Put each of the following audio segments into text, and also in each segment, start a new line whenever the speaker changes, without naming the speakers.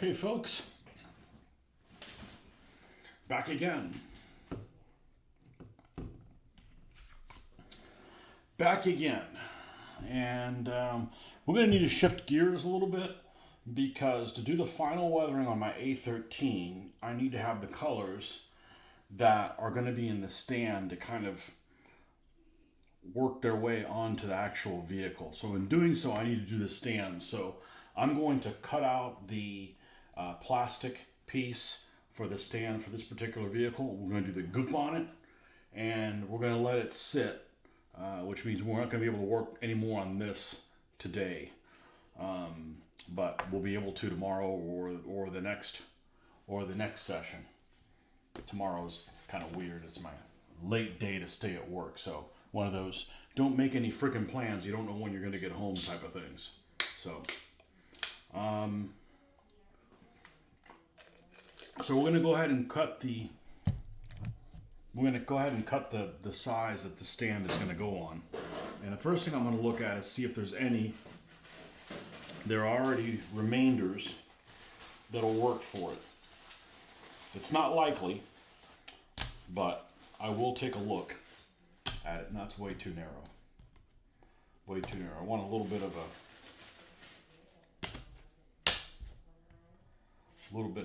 Okay, folks, back again. Back again. And we're going to need to shift gears a little bit because to do the final weathering on my A13, I need to have the colors that are going to be in the stand to kind of work their way onto the actual vehicle. So in doing so, I need to do the stand. So I'm going to cut out the plastic piece for the stand for this particular vehicle. We're going to do the goop on it, and we're going to let it sit, which means we're not going to be able to work anymore on this today. But we'll be able to tomorrow or the next session. Tomorrow is kind of weird. It's my late day to stay at work, so one of those don't make any freaking plans. You don't know when you're going to get home type of things. So, so we're going to go ahead and cut the. We're going to go ahead and cut the size that the stand is going to go on. And the first thing I'm going to look at is see if there's any. There are already remainders that'll work for it. It's not likely, but I will take a look at it. That's way too narrow. Way too narrow. I want a little bit of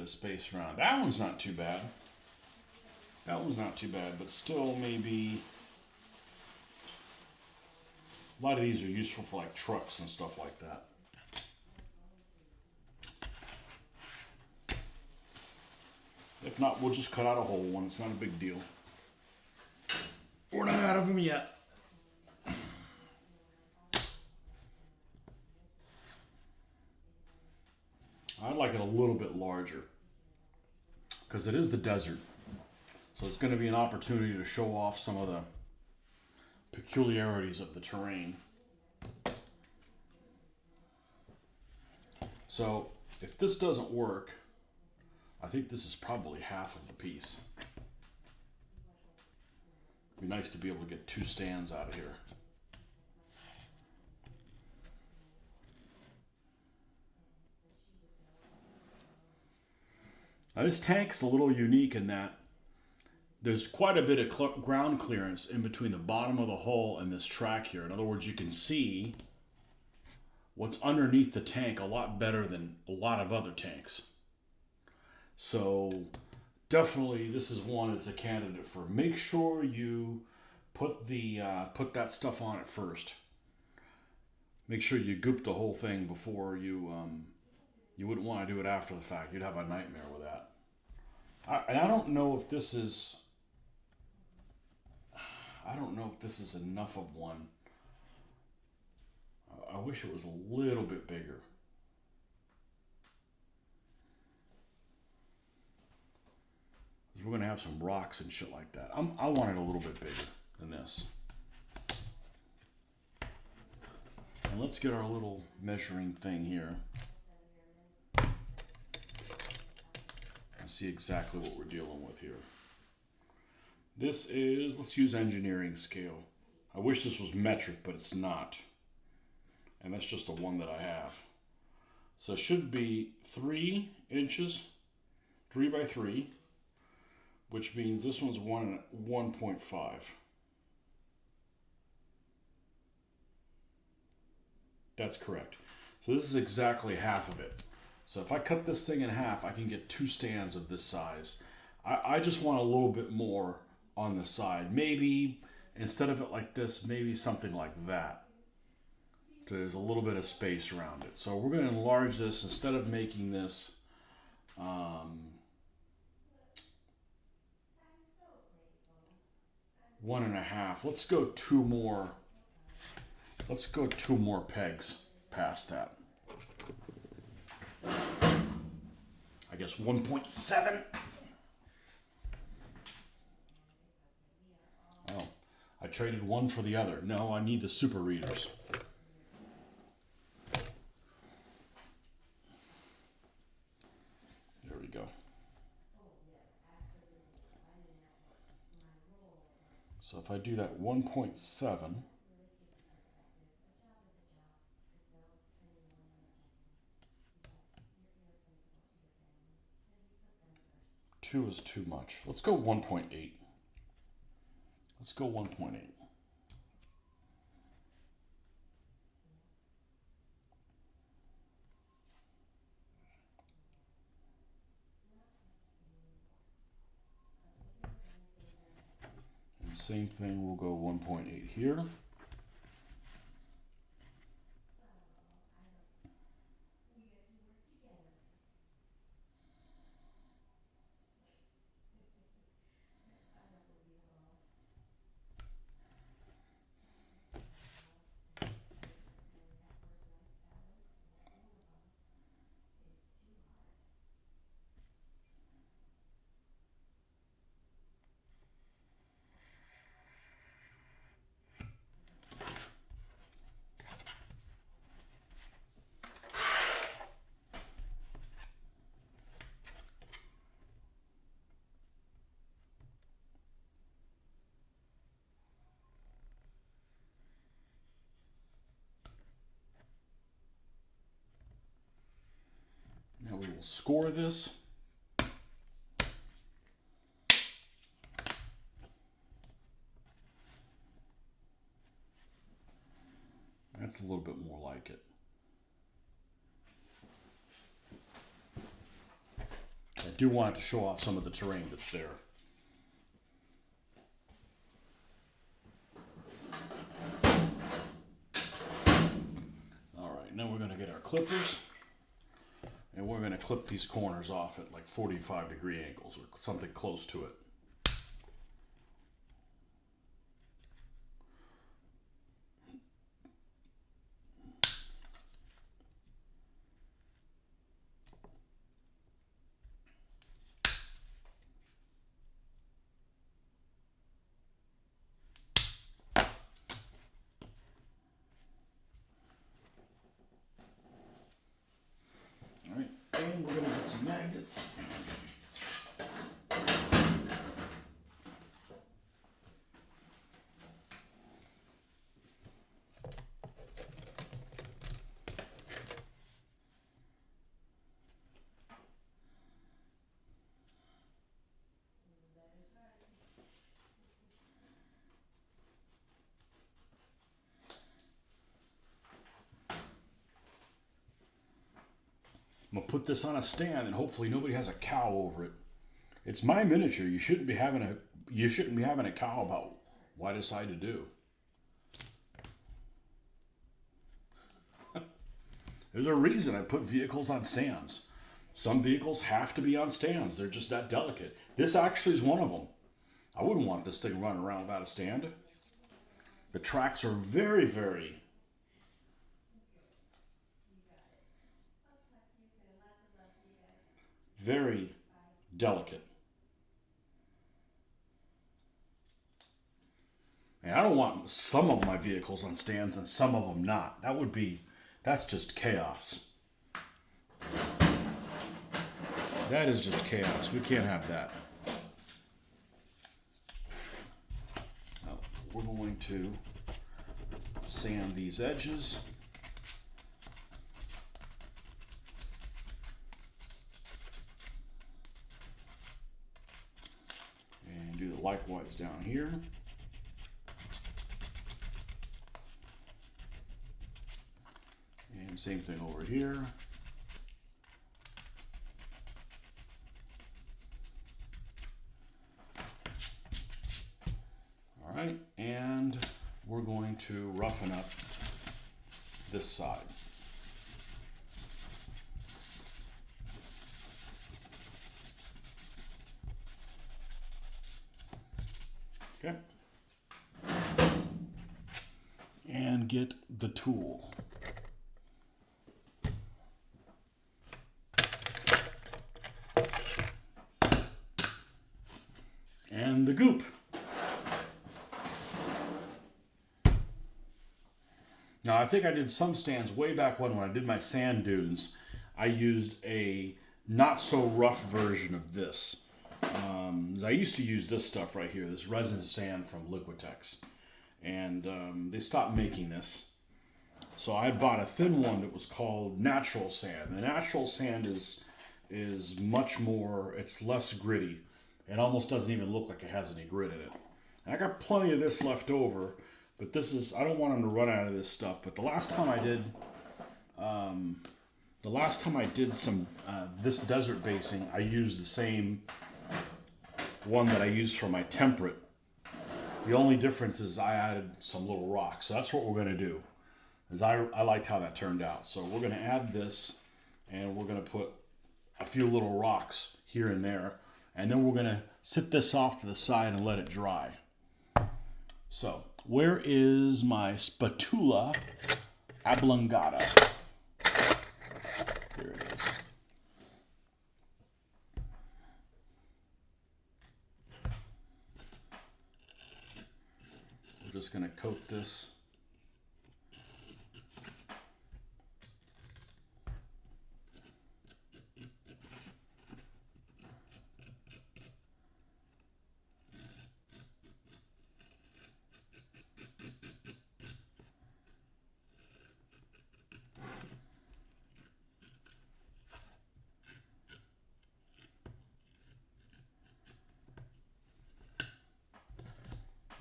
space around. That one's not too bad. That one's not too bad, but still maybe a lot of these are useful for like trucks and stuff like that. If not, we'll just cut out a whole one. It's not a big deal. We're not out of them yet. I'd like it a little bit larger because it is the desert. So it's going to be an opportunity to show off some of the peculiarities of the terrain. So if this doesn't work, I think this is probably half of the piece. It'd be nice to be able to get two stands out of here. Now this tank's a little unique in that there's quite a bit of ground clearance in between the bottom of the hull and this track here. In other words, you can see what's underneath the tank a lot better than a lot of other tanks. So definitely this is one that's a candidate for make sure you put that stuff on it first. Make sure you goop the whole thing before you wouldn't want to do it after the fact. You'd have a nightmare with that. I don't know if this is enough of one. I wish it was a little bit bigger. We're going to have some rocks and shit like that. I want it a little bit bigger than this. And let's get our little measuring thing here. And see exactly what we're dealing with here. This is, let's use engineering scale. I wish this was metric, but it's not. And that's just the one that I have. So it should be 3 inches, 3 by 3. Which means this one's 1.5. That's correct. So this is exactly half of it. So if I cut this thing in half, I can get 2 stands of this size. I just want a little bit more on the side. Maybe instead of it like this, maybe something like that. There's a little bit of space around it. So we're going to enlarge this instead of making this 1.5. Let's go 2 more. Let's go 2 more pegs past that. I guess 1.7. Oh, I traded one for the other. No, I need the super readers. There we go. So if I do that 1.7, 2 is too much. Let's go 1.8. Let's go 1.8. And same thing, we'll go 1.8 here. Now we will score this. That's a little bit more like it. I do want to show off some of the terrain that's there. All right, now we're going to get our clippers. And we're going to clip these corners off at like 45-degree angles or something close to it. All right, and we're going to get some magnets. I'm gonna put this on a stand and hopefully nobody has a cow over it. It's my miniature. You shouldn't be having a cow about what I decide to do. There's a reason I put vehicles on stands. Some vehicles have to be on stands. They're just that delicate. This actually is one of them. I wouldn't want this thing running around without a stand. The tracks are very, very very delicate. And I don't want some of my vehicles on stands and some of them not. That's just chaos. That is just chaos. We can't have that. Now, we're going to sand these edges. And do the likewise down here. And same thing over here. All right, and we're going to roughen up this side. Okay. And get the tool. And the goop. Now, I think I did some stands way back when I did my sand dunes. I used a not so rough version of this. I used to use this stuff right here, this resin sand from Liquitex. And they stopped making this. So I bought a thin one that was called natural sand. The natural sand is is much more, it's less gritty. It almost doesn't even look like it has any grit in it. And I got plenty of this left over, but this is, I don't want them to run out of this stuff. But the last time I did some this desert basing, I used the same one that I used for my temperate. The only difference is I added some little rocks. So that's what we're going to do. Is I liked how that turned out. So we're going to add this, and we're going to put a few little rocks here and there, and then we're going to sit this off to the side and let it dry. So where is my spatula oblongata? Here it is. We're just going to coat this.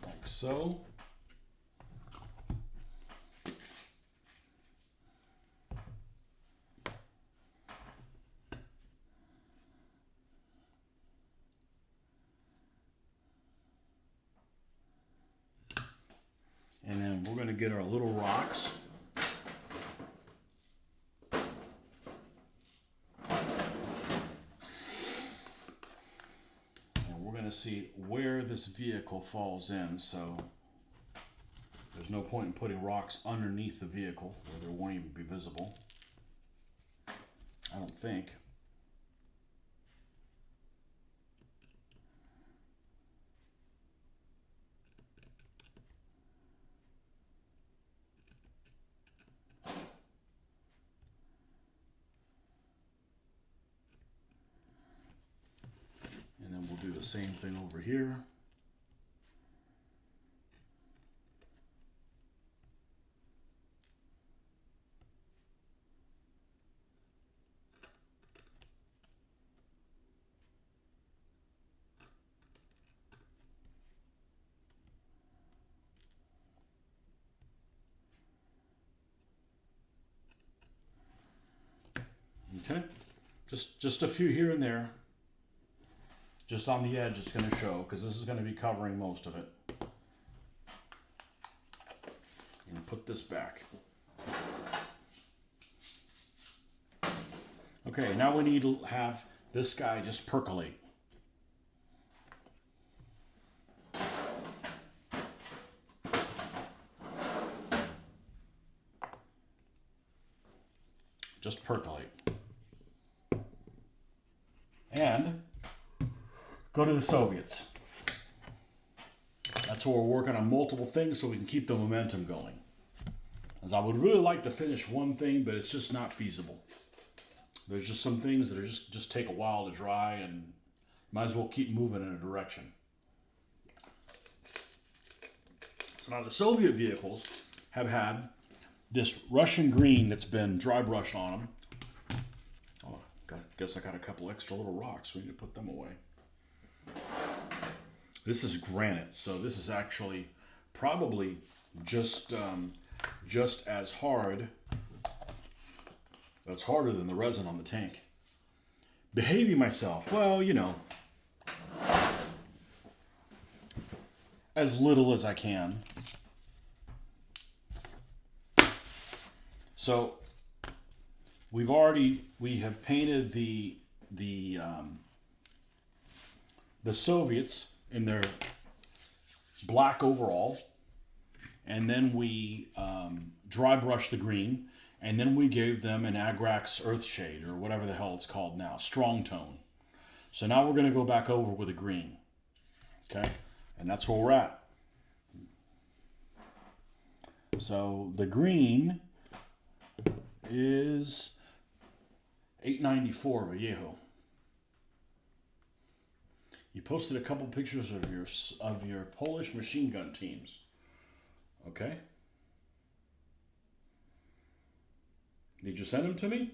Like so. And then we're going to get our little rocks. And we're going to see where this vehicle falls in. So there's no point in putting rocks underneath the vehicle where they won't even be visible. I don't think. And then we'll do the same thing over here. Okay, just a few here and there. Just on the edge it's going to show, because this is going to be covering most of it. And put this back. Okay, now we need to have this guy just percolate. Just percolate. And go to the Soviets. That's where we're working on multiple things so we can keep the momentum going. As I would really like to finish one thing, but it's just not feasible. There's just some things that are just take a while to dry, and might as well keep moving in a direction. So now the Soviet vehicles have had this Russian green that's been dry brushed on them. Oh, guess I got a couple extra little rocks. We need to put them away. This is granite, so this is actually probably just as hard. That's harder than the resin on the tank. Behaving myself, well, you know, as little as I can. So we have painted the Soviets in their black overall, and then we dry brushed the green, and then we gave them an Agrax Earthshade, or whatever the hell it's called now, strong tone. So now we're going to go back over with a green, okay, and that's where we're at. So the green is 894 Vallejo. You posted a couple pictures of your Polish machine gun teams. Okay? Did you send them to me?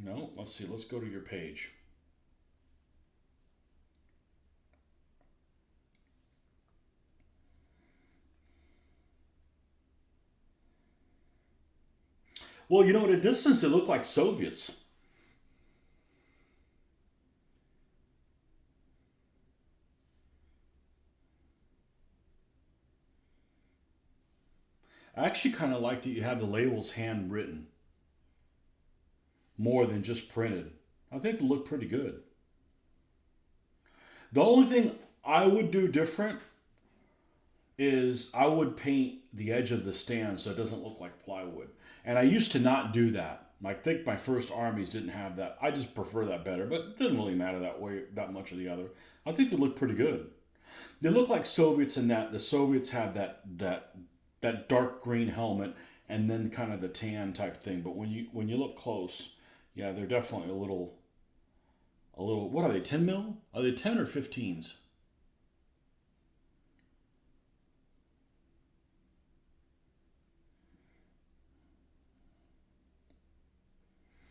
No, let's see. Let's go to your page. Well, you know, at a distance, it looked like Soviets. I actually kind of like that you have the labels handwritten more than just printed. I think they look pretty good. The only thing I would do different is I would paint the edge of the stand so it doesn't look like plywood. And I used to not do that. I think my first armies didn't have that. I just prefer that better, but it doesn't really matter that way that much of the other. I think they look pretty good. They look like Soviets in that the Soviets have that dark green helmet and then kind of the tan type thing. But when you look close, yeah, they're definitely a little. What are they? 10 mil? Are they 10 or 15s?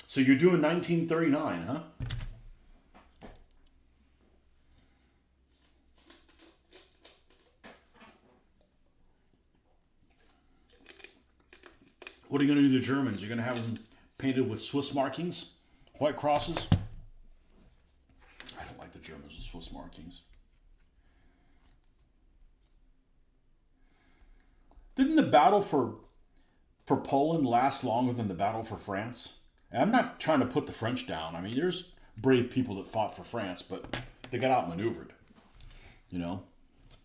So you're doing 1939, huh? What are you going to do to the Germans? You're going to have them painted with Swiss markings, white crosses. I don't like the Germans with Swiss markings. Didn't the battle for Poland last longer than the battle for France? And I'm not trying to put the French down. I mean, there's brave people that fought for France, but they got outmaneuvered. You know,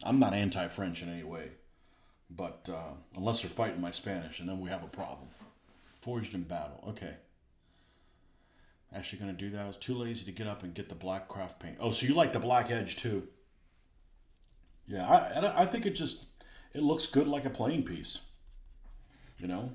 I'm not anti-French in any way, but unless they're fighting my Spanish, and then we have a problem. Forged in battle. Okay. Actually, going to do that. I was too lazy to get up and get the black craft paint. Oh, so you like the black edge too? Yeah, I think it looks good like a plain piece. You know.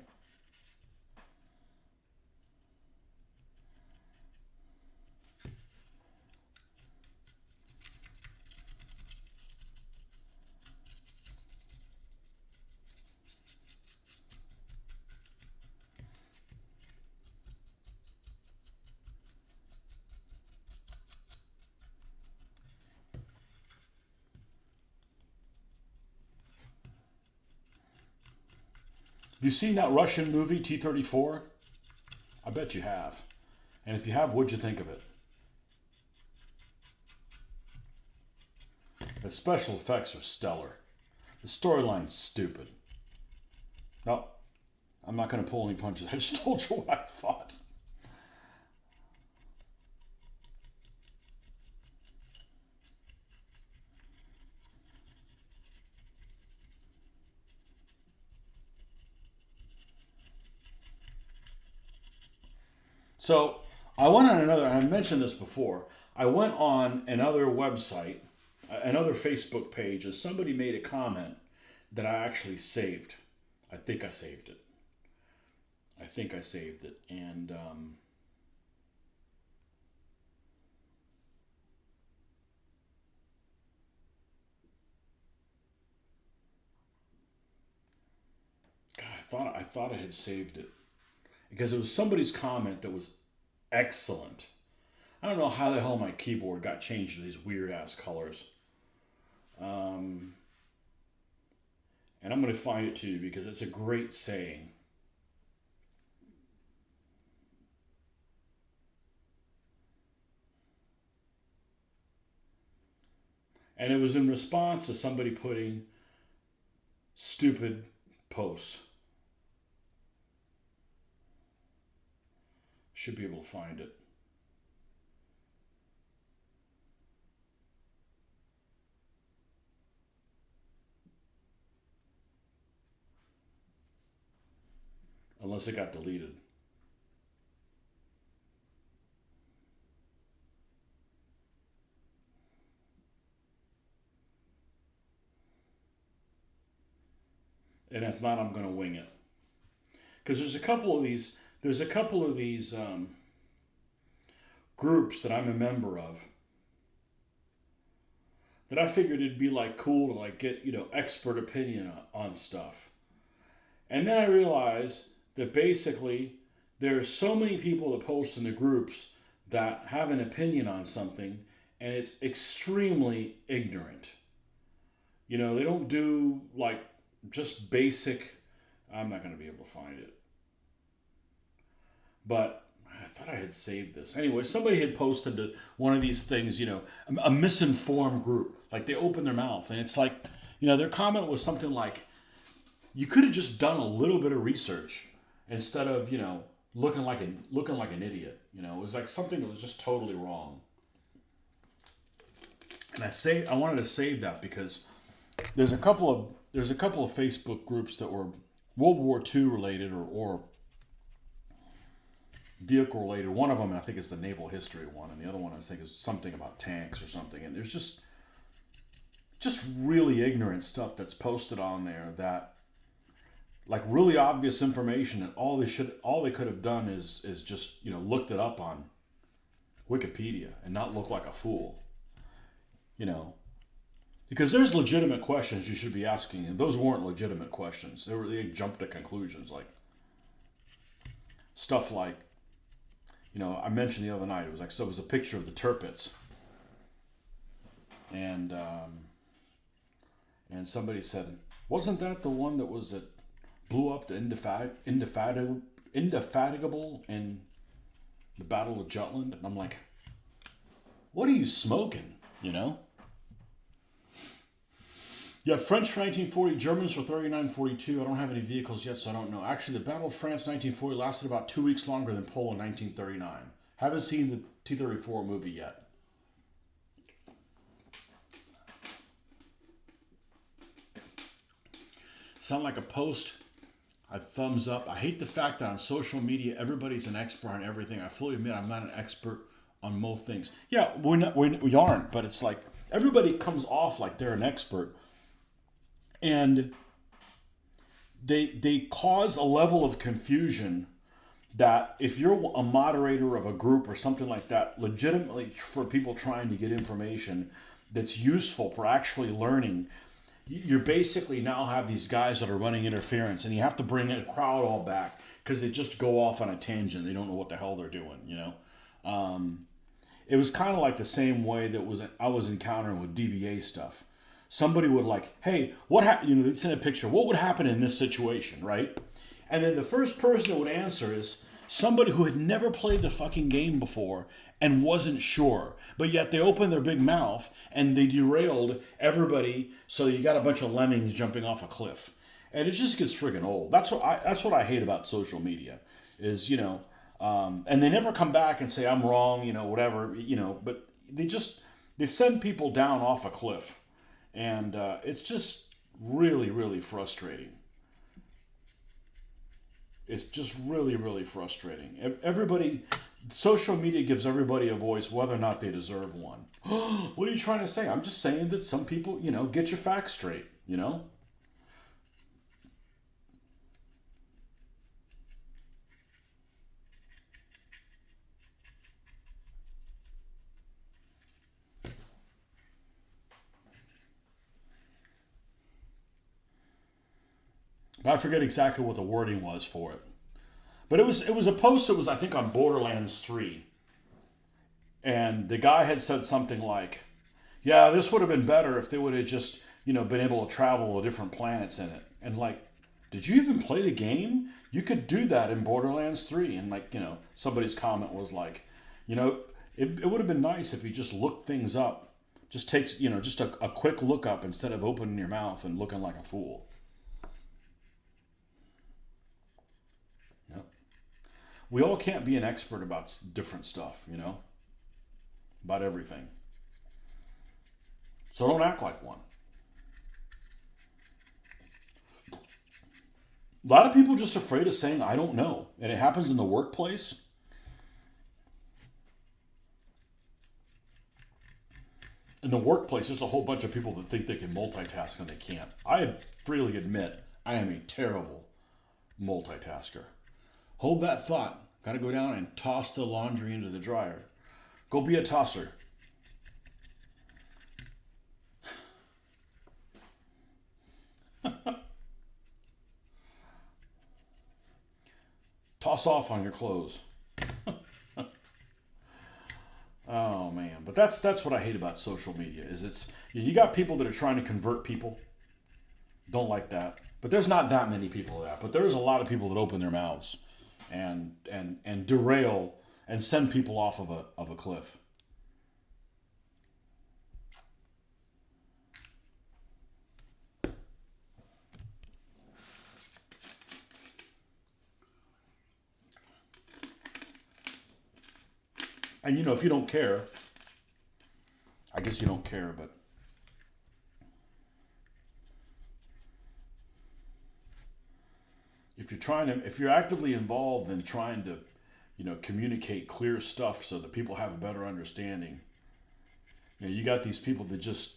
Have you seen that Russian movie T-34? I bet you have. And if you have, what'd you think of it? The special effects are stellar. The storyline's stupid. No, I'm not going to pull any punches. I just told you what I thought. So I went on another, I mentioned this before. I went on another website, another Facebook page, as somebody made a comment that I actually saved. I think I saved it. I think I saved it. And God, I thought I had saved it because it was somebody's comment that was excellent. I don't know how the hell my keyboard got changed to these weird ass colors. Um, and I'm going to find it to you because it's a great saying. And it was in response to somebody putting stupid posts. Should be able to find it. Unless it got deleted. And if not, I'm going to wing it. Because there's a couple of these groups that I'm a member of that I figured it'd be like cool to like get, expert opinion on stuff. And then I realized that basically there's so many people that post in the groups that have an opinion on something, and it's extremely ignorant. They don't do like just basic. I'm not going to be able to find it, but I thought I had saved this. Anyway, somebody had posted to one of these things, a misinformed group. Like they open their mouth, and it's like, their comment was something like, you could have just done a little bit of research instead of, looking like an idiot. It was like something that was just totally wrong. And I wanted to save that because there's a couple of Facebook groups that were World War II related or vehicle related. One of them, I think, is the naval history one, and the other one, I think, is something about tanks or something. And there's just really ignorant stuff that's posted on there that, like, really obvious information that all they could have done is just looked it up on Wikipedia and not look like a fool. Because there's legitimate questions you should be asking, and those weren't legitimate questions. They jumped to conclusions, like stuff like, I mentioned the other night. It was a picture of the Tirpitz, and somebody said, wasn't that the one that blew up the Indefatigable in the Battle of Jutland? And I'm like, what are you smoking? You have French for 1940, Germans for 39-42. I don't have any vehicles yet, so I don't know. Actually, the Battle of France 1940 lasted about 2 weeks longer than Poland 1939. Haven't seen the T-34 movie yet. Sound like a post? I thumbs up. I hate the fact that on social media, everybody's an expert on everything. I fully admit I'm not an expert on most things. Yeah, we aren't, but it's like everybody comes off like they're an expert. And they cause a level of confusion that if you're a moderator of a group or something like that, legitimately for people trying to get information that's useful for actually learning, you basically now have these guys that are running interference, and you have to bring a crowd all back because they just go off on a tangent. They don't know what the hell they're doing, It was kind of like the same way I was encountering with DBA stuff. Somebody would like, hey, they'd send a picture. What would happen in this situation, right? And then the first person that would answer is somebody who had never played the fucking game before and wasn't sure. But yet they opened their big mouth and they derailed everybody, so you got a bunch of lemmings jumping off a cliff. And it just gets friggin' old. That's what I hate about social media is, and they never come back and say, I'm wrong, whatever, but they send people down off a cliff. And it's just really, really frustrating. It's just really, really frustrating. Social media gives everybody a voice, whether or not they deserve one. What are you trying to say? I'm just saying that some people, get your facts straight, I forget exactly what the wording was for it. But it was a post that was, I think, on Borderlands 3. And the guy had said something like, yeah, this would have been better if they would have just, been able to travel to different planets in it. And like, did you even play the game? You could do that in Borderlands 3. And like, somebody's comment was like, it would have been nice if you just looked things up. Just takes, just a quick look up instead of opening your mouth and looking like a fool. We all can't be an expert about different stuff, about everything. So don't act like one. A lot of people are just afraid of saying, I don't know. And it happens in the workplace. In the workplace, there's a whole bunch of people that think they can multitask and they can't. I freely admit I am a terrible multitasker. Hold that thought. Got to go down and toss the laundry into the dryer. Go be a tosser. Toss gloss off on your clothes. Oh man, but that's what I hate about social media. Is it's you got people that are trying to convert people. Don't like that. But there's not that many people that. But there's a lot of people that open their mouths and derail and send people off of a cliff. And you know, if you don't care, I guess you don't care, but if you're actively involved in trying to, communicate clear stuff so that people have a better understanding, you got these people that just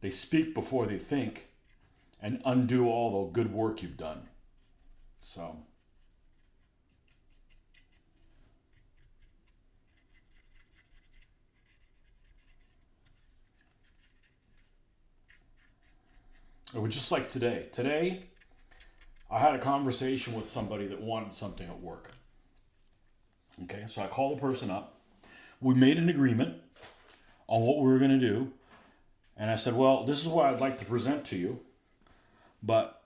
they speak before they think and undo all the good work you've done. So it was just like today. Today, I had a conversation with somebody that wanted something at work. Okay, so I called the person up. We made an agreement on what we were going to do. And I said, well, this is what I'd like to present to you. But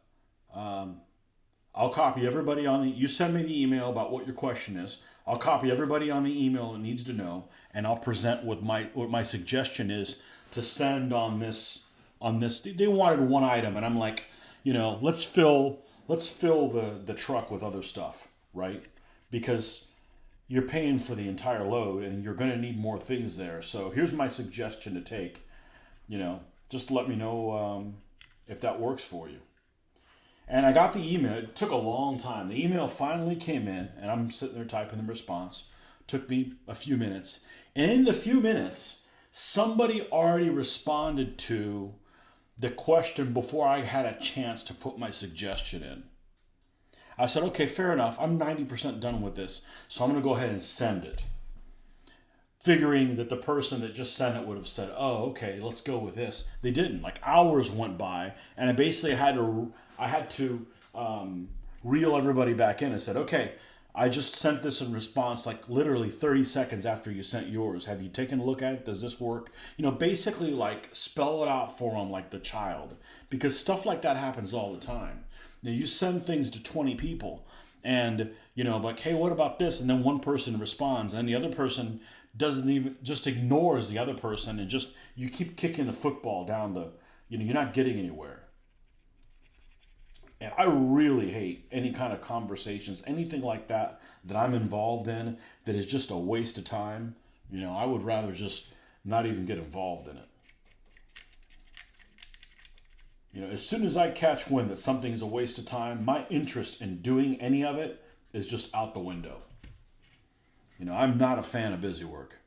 I'll copy everybody you send me the email about what your question is. I'll copy everybody on the email that needs to know. And I'll present what my suggestion is to send on this. They wanted one item. And I'm like, let's fill the truck with other stuff, right? Because you're paying for the entire load and you're going to need more things there. So here's my suggestion to take. Just let me know if that works for you. And I got the email. It took a long time. The email finally came in, and I'm sitting there typing the response. Took me a few minutes. And in the few minutes, somebody already responded to the question before I had a chance to put my suggestion in. I said, okay, fair enough. I'm 90% done with this, so I'm going to go ahead and send it. Figuring that the person that just sent it would have said, oh, okay, let's go with this. They didn't. Like hours went by, and I basically had to reel everybody back in and said, okay, I just sent this in response like literally 30 seconds after you sent yours. Have you taken a look at it? Does this work? Basically like spell it out for them like the child, because stuff like that happens all the time. You send things to 20 people and, like, hey, what about this? And then one person responds and the other person doesn't even, just ignores the other person, and just, you keep kicking the football down you're not getting anywhere. And I really hate any kind of conversations, anything like that I'm involved in that is just a waste of time. I would rather just not even get involved in it. As soon as I catch wind that something is a waste of time, my interest in doing any of it is just out the window. I'm not a fan of busy work.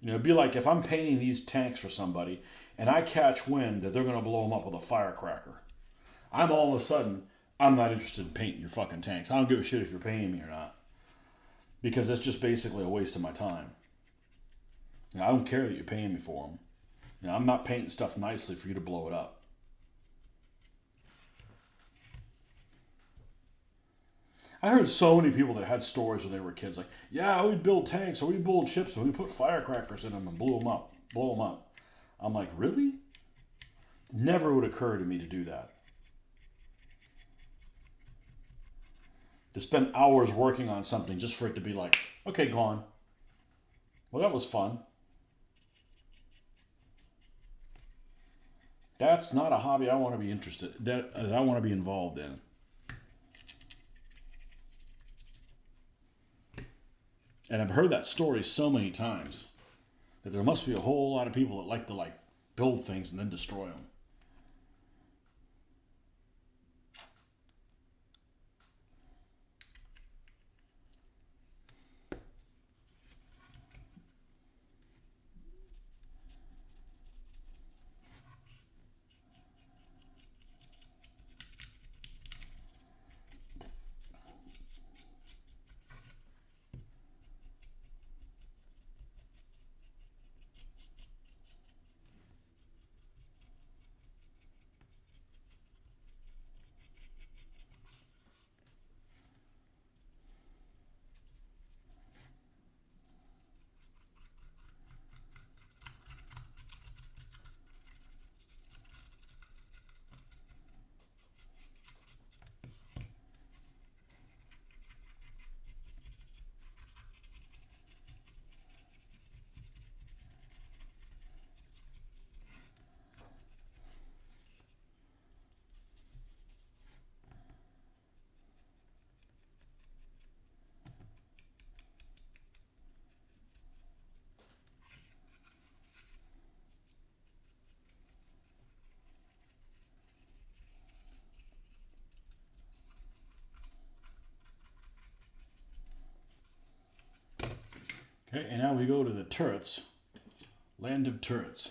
It'd be like if I'm painting these tanks for somebody and I catch wind that they're going to blow them up with a firecracker. All of a sudden, I'm not interested in painting your fucking tanks. I don't give a shit if you're paying me or not. Because it's just basically a waste of my time. I don't care that you're paying me for them. I'm not painting stuff nicely for you to blow it up. I heard so many people that had stories when they were kids, like, yeah, we'd build tanks or we'd build ships and we'd put firecrackers in them and blow them up. I'm like, really? Never would occur to me to do that. To spend hours working on something just for it to be like, okay, gone. Well, that was fun. That's not a hobby I want to be that I want to be involved in. And I've heard that story so many times that there must be a whole lot of people that like to build things and then destroy them. Okay, and now we go to the turrets. Land of turrets.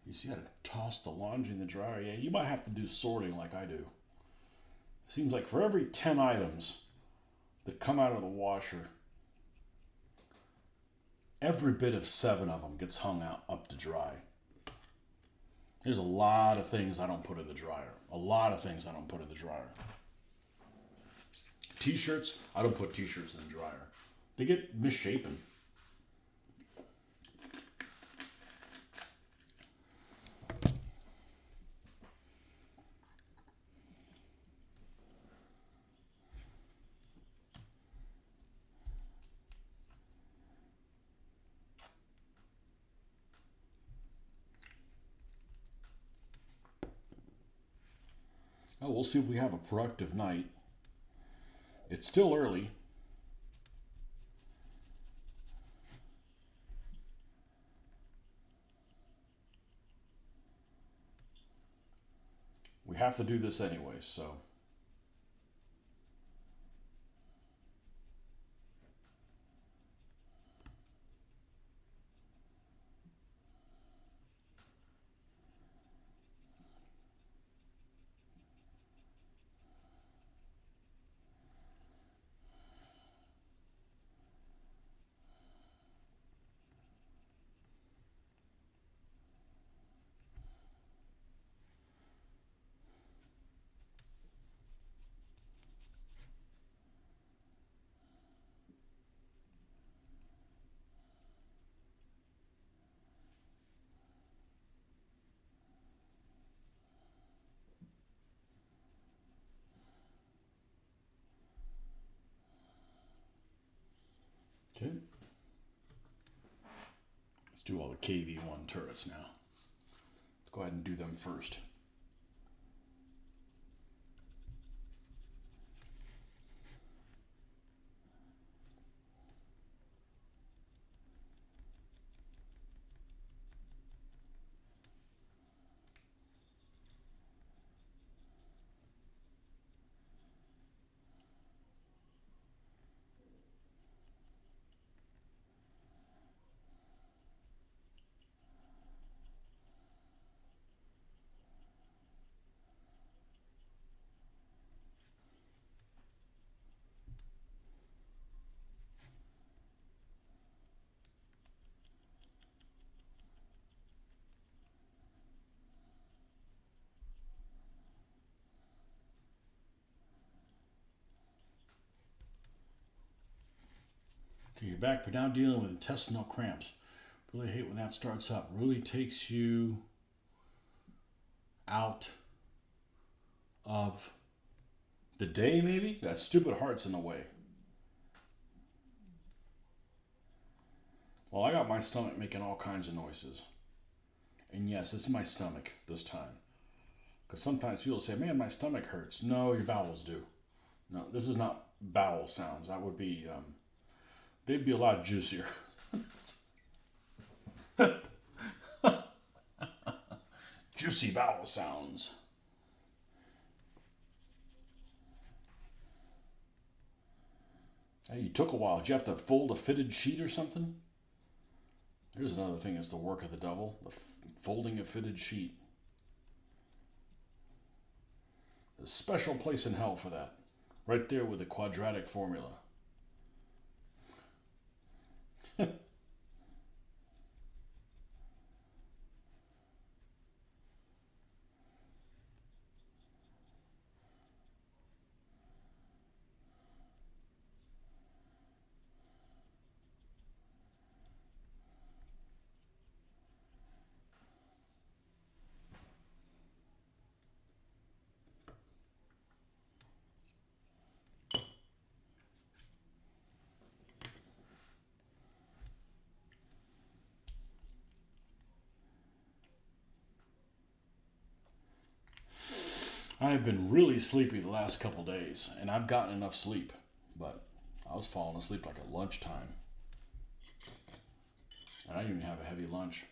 You see how to toss the laundry in the dryer? Yeah, you might have to do sorting like I do. Seems like for every 10 items that come out of the washer, every bit of 7 of them gets hung out up to dry. There's a lot of things I don't put in the dryer. A lot of things I don't put in the dryer. T-shirts, I don't put t-shirts in the dryer. They get misshapen. Oh, we'll see if we have a productive night. It's still early. We have to do this anyway, so. Okay. Let's do all the KV1 turrets now. Let's go ahead and do them first. Okay, you're back, but now dealing with intestinal cramps. Really hate when that starts up. Really takes you out of the day, maybe? That stupid heart's in the way. Well, I got my stomach making all kinds of noises. And yes, it's my stomach this time. Because sometimes people say, man, my stomach hurts. No, your bowels do. No, this is not bowel sounds. That would be, they'd be a lot juicier. Juicy bowel sounds. Hey, you took a while. Did you have to fold a fitted sheet or something? Here's another thing that's the work of the devil. The folding a fitted sheet. There's a special place in hell for that. Right there with the quadratic formula. I have been really sleepy the last couple days, and I've gotten enough sleep, but I was falling asleep like at lunchtime. And I didn't even have a heavy lunch.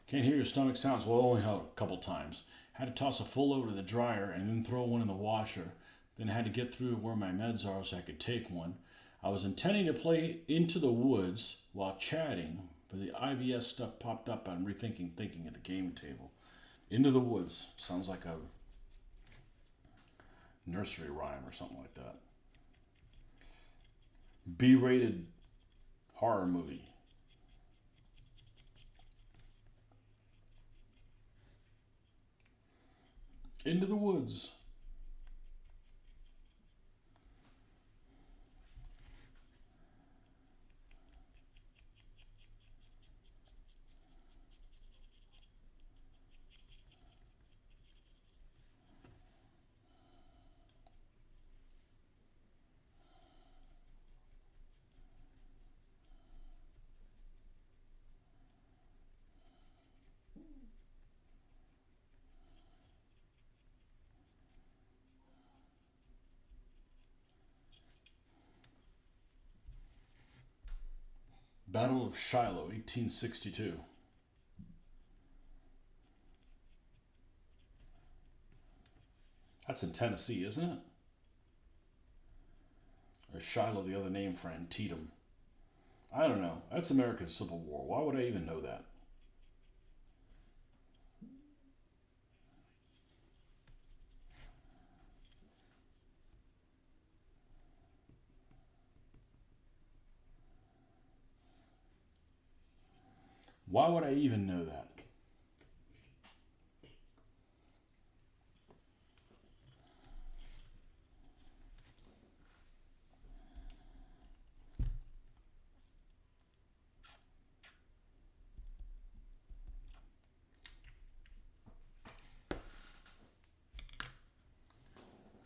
Can't hear your stomach sounds. Well, only a couple times. Had to toss a full load to the dryer and then throw one in the washer. Then had to get through where my meds are so I could take one. I was intending to play Into the Woods while chatting, but the IBS stuff popped up. I'm rethinking thinking at the game table. Into the Woods sounds like a nursery rhyme or something like that. B-rated horror movie. Into the Woods. Battle of Shiloh, 1862. That's in Tennessee, isn't it? Or Shiloh, the other name for Antietam. I don't know. That's American Civil War. Why would I even know that? Why would I even know that?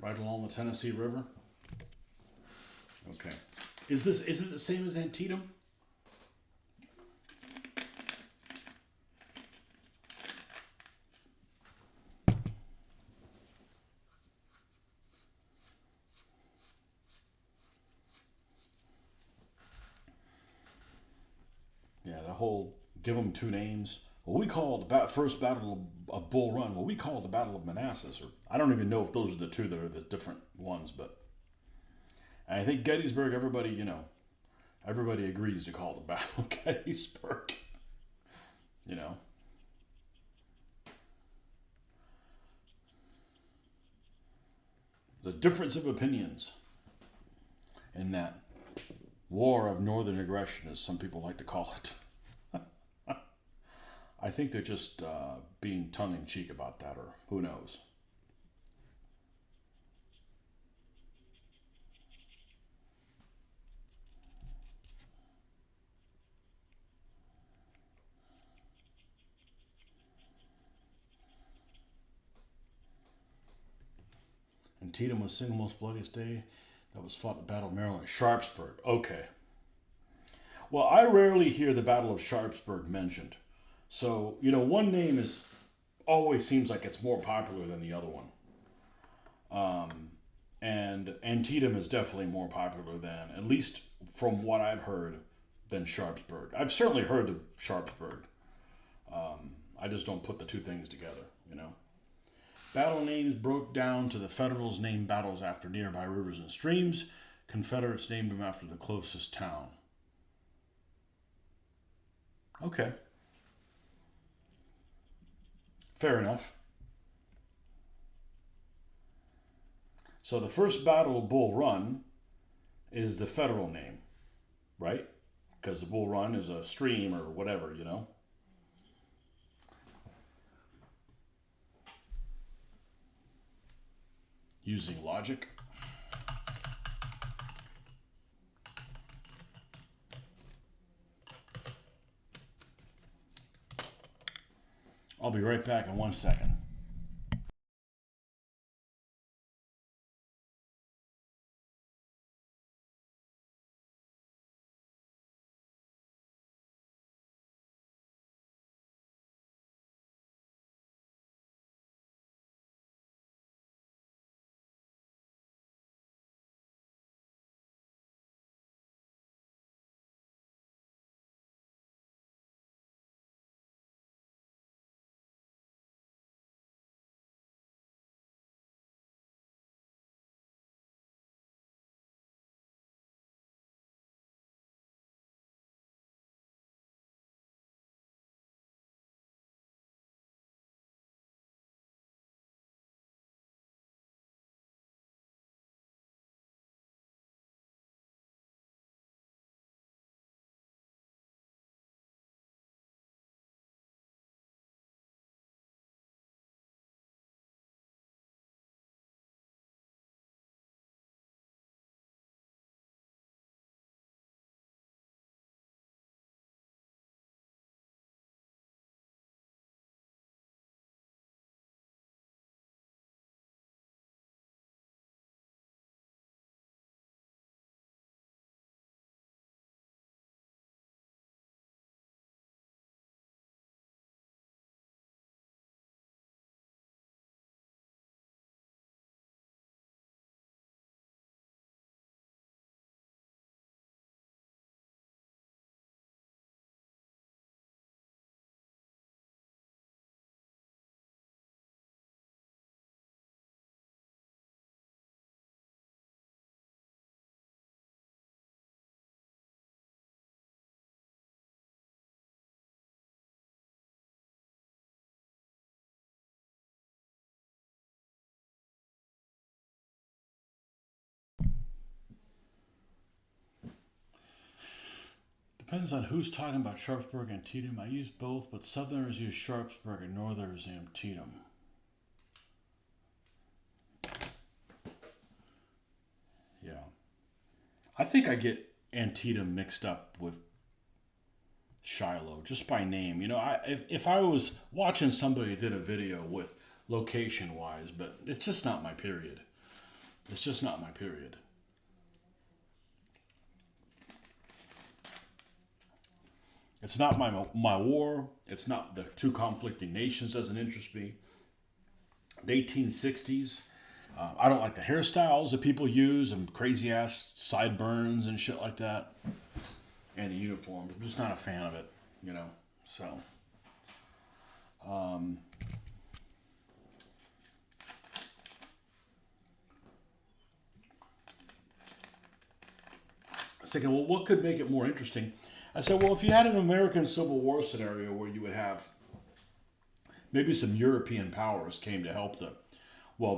Right along the Tennessee River? Okay. Is it the same as Antietam? Yeah, the whole give them two names. Well, we call it the first battle of Bull Run. Well, we call it the Battle of Manassas. Or I don't even know if those are the two that are the different ones, but I think Gettysburg. Everybody agrees to call it the Battle of Gettysburg. You know, the difference of opinions in that war of northern aggression, as some people like to call it. I think they're just being tongue in cheek about that, or who knows. Antietam was the single most bloodiest day that was fought at the Battle of Maryland. Sharpsburg. Okay. Well, I rarely hear the Battle of Sharpsburg mentioned. So, one name is always seems like it's more popular than the other one. And Antietam is definitely more popular than, at least from what I've heard, than Sharpsburg. I've certainly heard of Sharpsburg. I just don't put the two things together. Battle names broke down to the Federals named battles after nearby rivers and streams. Confederates named them after the closest town. Okay, fair enough. So the first battle of Bull Run is the federal name, right? Because the Bull Run is a stream or whatever. Using logic. I'll be right back in 1 second. Depends on who's talking about Sharpsburg and Antietam. I use both, but Southerners use Sharpsburg and Northerners Antietam. Yeah. I think I get Antietam mixed up with Shiloh just by name. If I was watching somebody that did a video with location wise, but it's just not my period. It's just not my period. It's not my war. It's not the two conflicting nations. Doesn't interest me. The 1860s. I don't like the hairstyles that people use and crazy ass sideburns and shit like that. And the uniforms. I'm just not a fan of it. So. I was thinking, well, what could make it more interesting? I said, well, if you had an American Civil War scenario where you would have maybe some European powers came to help the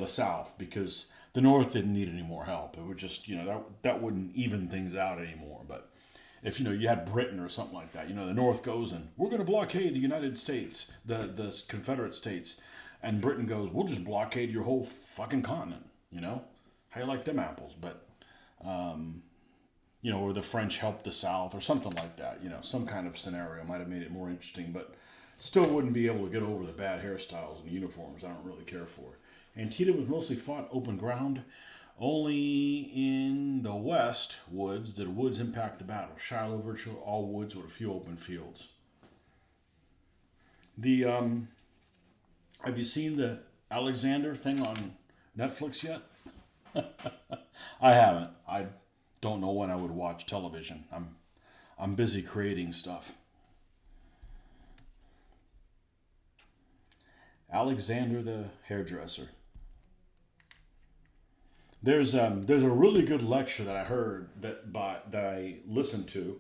South, because the North didn't need any more help. It would just, that wouldn't even things out anymore. But if, you had Britain or something like that, the North goes and we're going to blockade the United States, the Confederate States. And Britain goes, we'll just blockade your whole fucking continent, How you like them apples? But, or the French helped the South or something like that. Some kind of scenario might have made it more interesting, but still wouldn't be able to get over the bad hairstyles and uniforms I don't really care for. Antietam was mostly fought open ground. Only in the west woods did woods impact the battle. Shiloh, virtually all woods with a few open fields. Have you seen the Alexander thing on Netflix yet? I haven't. I don't know when I would watch television. I'm busy creating stuff. Alexander the hairdresser. There's a really good lecture that I heard that I listened to.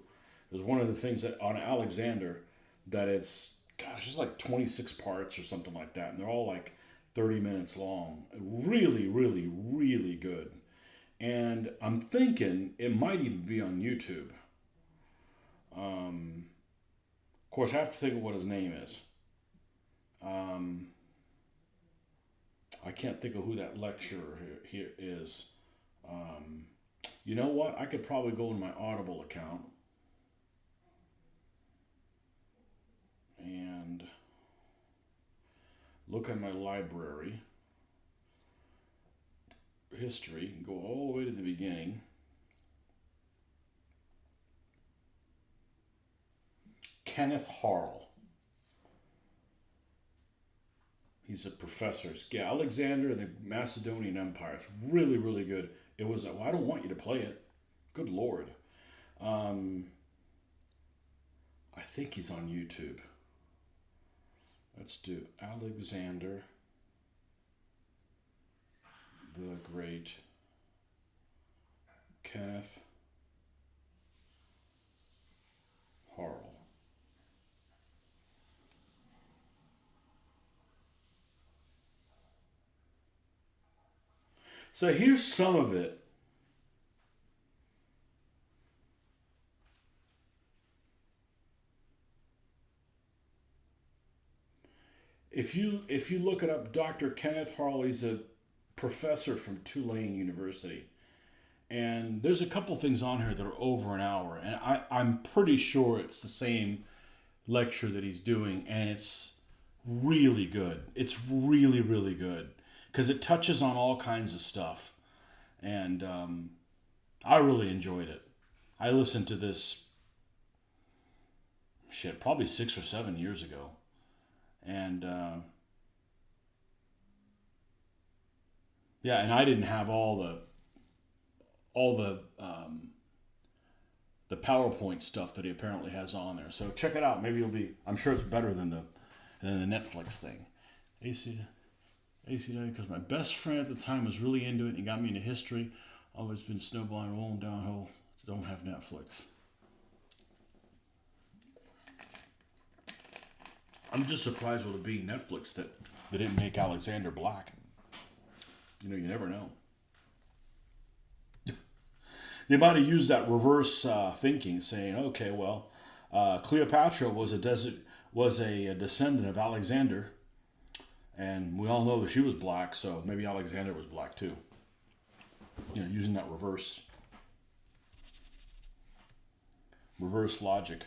It was one of the things that on Alexander that it's like 26 parts or something like that, and they're all like 30 minutes long. Really, really, really good. And I'm thinking it might even be on YouTube. Of course, I have to think of what his name is. I can't think of who that lecturer here is. You know what? I could probably go in my Audible account and look at my library history and go all the way to the beginning. Kenneth Harl. He's a professor. Yeah, Alexander and the Macedonian Empire. It's really, really good. It was, well, I don't want you to play it. Good Lord. I think he's on YouTube. Let's do Alexander the Great, Kenneth Harl. So here's some of it. If you look it up, Dr. Kenneth Harl, he's a professor from Tulane University. And there's a couple things on here that are over an hour. And I'm pretty sure it's the same lecture that he's doing. And it's really good. It's really, really good. Because it touches on all kinds of stuff. And I really enjoyed it. I listened to this, probably 6 or 7 years ago. And yeah, and I didn't have all the PowerPoint stuff that he apparently has on there. So check it out. Maybe I'm sure it's better than the Netflix thing. ACW, because my best friend at the time was really into it and he got me into history. Always been snowballing, rolling downhill. Don't have Netflix. I'm just surprised with it being Netflix that they didn't make Alexander black. You never know. They might have used that reverse thinking, saying, okay, well, Cleopatra was a descendant of Alexander, and we all know that she was black, so maybe Alexander was black too. Using that reverse logic.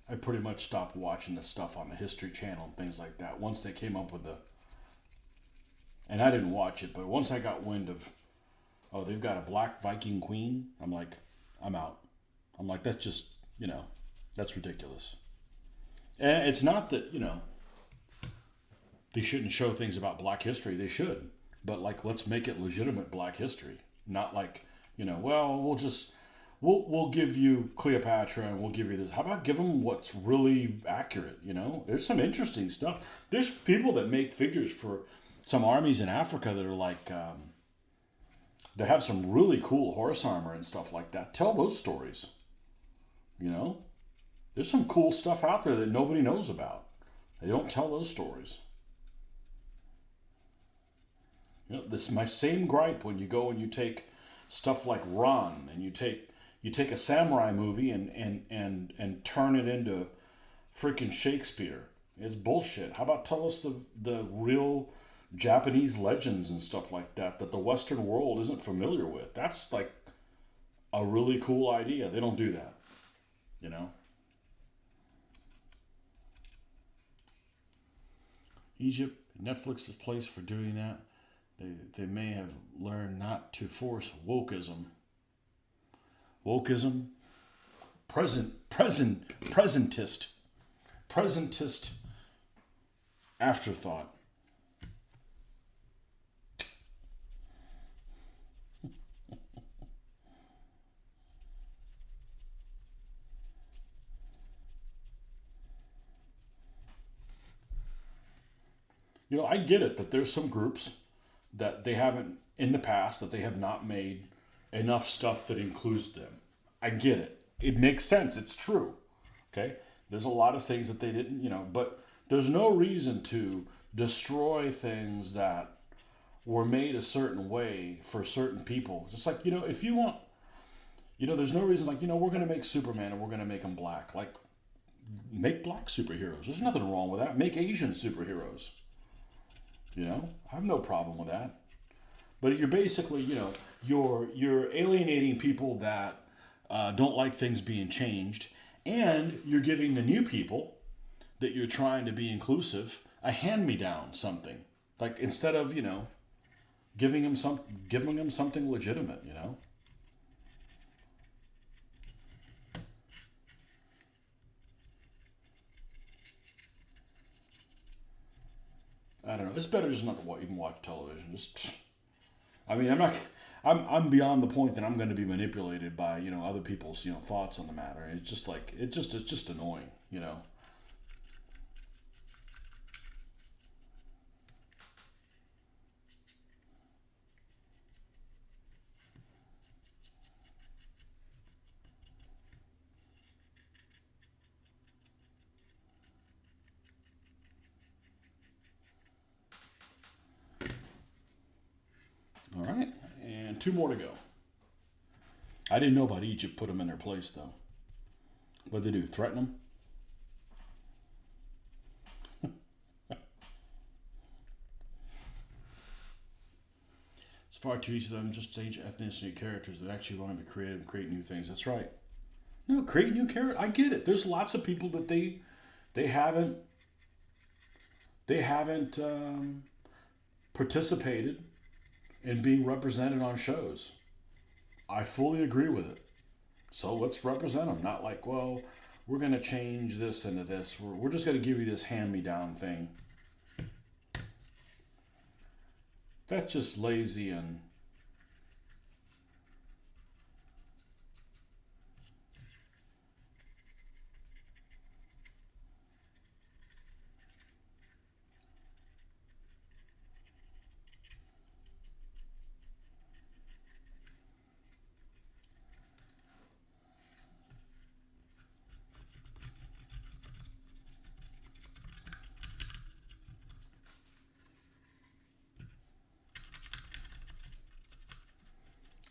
I pretty much stopped watching the stuff on the History Channel and things like that once they came up with and I didn't watch it, but once I got wind of, oh, they've got a black Viking queen, I'm like, I'm out. I'm like, that's just, that's ridiculous. And it's not that, they shouldn't show things about black history. They should. But, like, let's make it legitimate black history. Not like, well, we'll give you Cleopatra and we'll give you this. How about give them what's really accurate, There's some interesting stuff. There's people that make figures for some armies in Africa that are like, that have some really cool horse armor and stuff like that. Tell those stories, There's some cool stuff out there that nobody knows about. They don't tell those stories. This is my same gripe when you go and you take stuff like Ron and you take a samurai movie and turn it into freaking Shakespeare. It's bullshit. How about tell us the real Japanese legends and stuff like that the Western world isn't familiar with? That's like a really cool idea. They don't do that, Egypt, Netflix's place for doing that. They may have learned not to force wokeism. Wokeism, presentist afterthought. I get it that there's some groups that they haven't, in the past, that they have not made enough stuff that includes them. I get it. It makes sense. It's true. Okay? There's a lot of things that they didn't, but there's no reason to destroy things that were made a certain way for certain people. Just like, if you want, there's no reason, like, we're going to make Superman and we're going to make him black. Like, make black superheroes. There's nothing wrong with that. Make Asian superheroes. I have no problem with that. But you're basically, you're alienating people that don't like things being changed, and you're giving the new people that you're trying to be inclusive a hand-me-down something. Like, instead of, giving them something legitimate, I don't know. It's better just not to even watch television. I'm beyond the point that I'm going to be manipulated by, other people's, thoughts on the matter. It's just like, it's just annoying, All right. And 2 more to go. I didn't know about Egypt put them in their place, though. What did they do? Threaten them? It's far too easy for them to just change ethnicity characters that actually want to be creative and create new things. That's right. No, create new characters. I get it. There's lots of people that they haven't participated in being represented on shows. I fully agree with it. So let's represent them. Not like, well, we're going to change this into this. We're just going to give you this hand-me-down thing. That's just lazy and...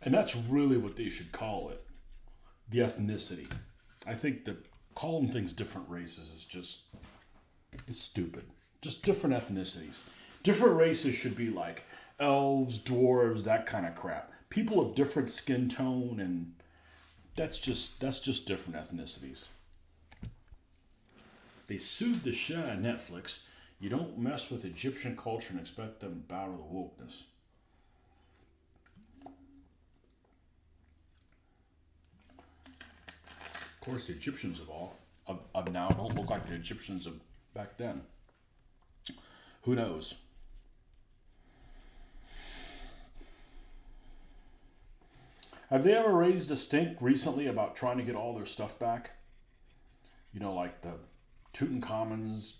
And that's really what they should call it, the ethnicity. I think that calling things different races is just, it's stupid. Just different ethnicities. Different races should be like elves, dwarves, that kind of crap. People of different skin tone, and that's just different ethnicities. They sued the shit out of Netflix. You don't mess with Egyptian culture and expect them to bow to the wokeness. Of course, the Egyptians of now don't look like the Egyptians of back then. Who knows? Have they ever raised a stink recently about trying to get all their stuff back? You know, like the Tutankhamun's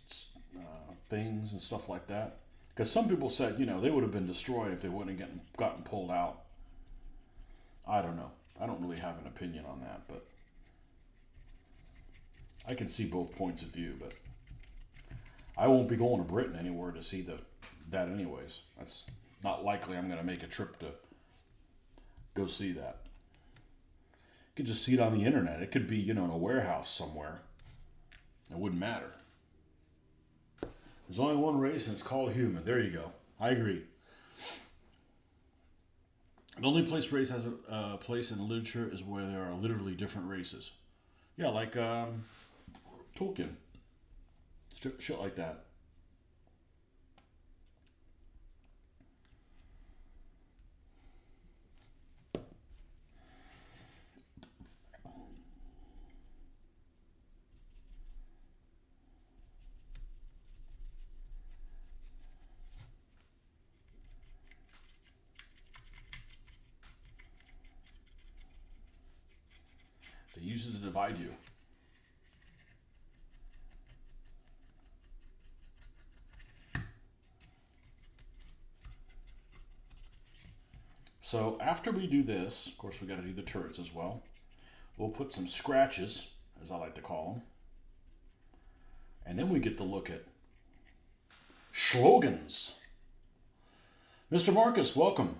things and stuff like that. Because some people said, they would have been destroyed if they wouldn't have gotten pulled out. I don't know. I don't really have an opinion on that, but I can see both points of view. But I won't be going to Britain anywhere to see that anyways. That's not likely I'm going to make a trip to go see that. You could just see it on the internet. It could be, in a warehouse somewhere. It wouldn't matter. There's only one race and it's called human. There you go. I agree. The only place race has a place in literature is where there are literally different races. Yeah, like Tolkien. Shit like that. They use it to divide you. So after we do this, of course we got to do the turrets as well. We'll put some scratches, as I like to call them. And then we get to look at slogans. Mr. Marcus, welcome.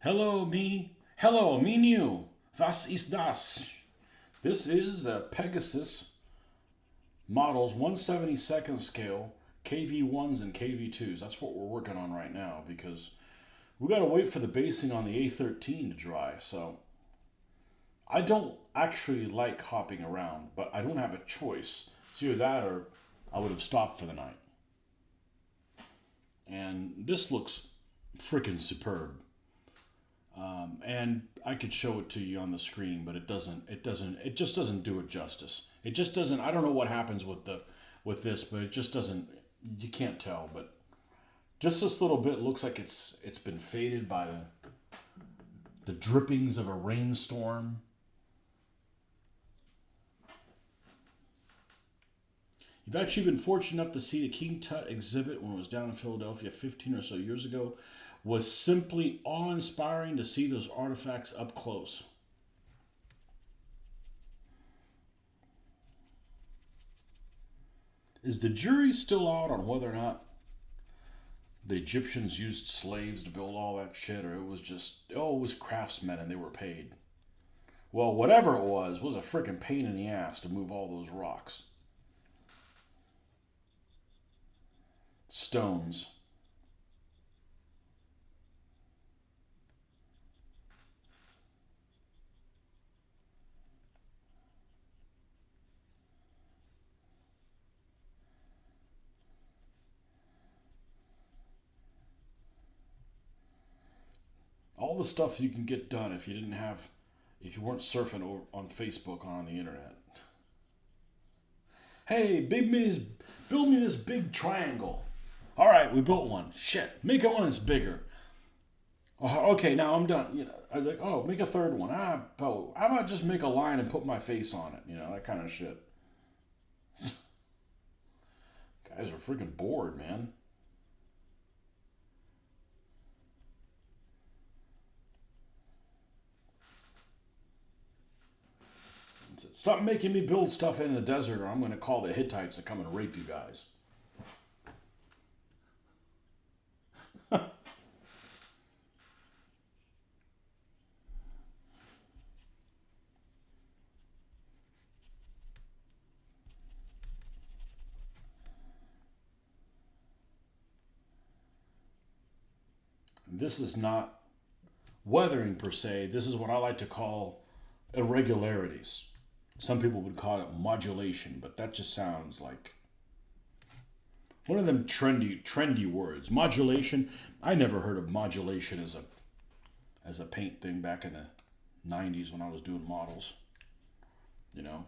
Hello, me new. Was ist das? This is a Pegasus models 1/72nd scale KV1s and KV2s. That's what we're working on right now because we got to wait for the basing on the A13 to dry. So I don't actually like hopping around, but I don't have a choice. It's either that or I would have stopped for the night. And this looks freaking superb. And I could show it to you on the screen, but it just doesn't do it justice. It just doesn't. I don't know what happens with this, but it just doesn't. You can't tell, but just this little bit looks like it's been faded by the drippings of a rainstorm. You've actually been fortunate enough to see the King Tut exhibit when it was down in Philadelphia 15 or so years ago. Was simply awe-inspiring to see those artifacts up close. Is the jury still out on whether or not the Egyptians used slaves to build all that shit, or it was just, it was craftsmen and they were paid? Well, whatever it was a freaking pain in the ass to move all those rocks. stones. All the stuff you can get done if you weren't surfing on Facebook or on the internet. Hey, build me this big triangle. All right, we built one. Shit, make it one that's bigger. Oh, okay, now I'm done. I'm like, oh, make a third one. How about just make a line and put my face on it? That kind of shit. Guys are freaking bored, man. Stop making me build stuff in the desert, or I'm going to call the Hittites to come and rape you guys. This is not weathering per se. This is what I like to call irregularities. Some people would call it modulation, but that just sounds like one of them trendy words. Modulation. I never heard of modulation as a paint thing back in the '90s when I was doing models. You know,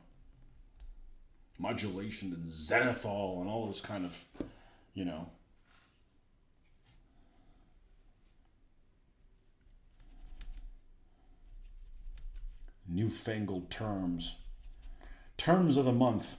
modulation and zenithal and all those kind of, you know. Newfangled terms. Terms of the month.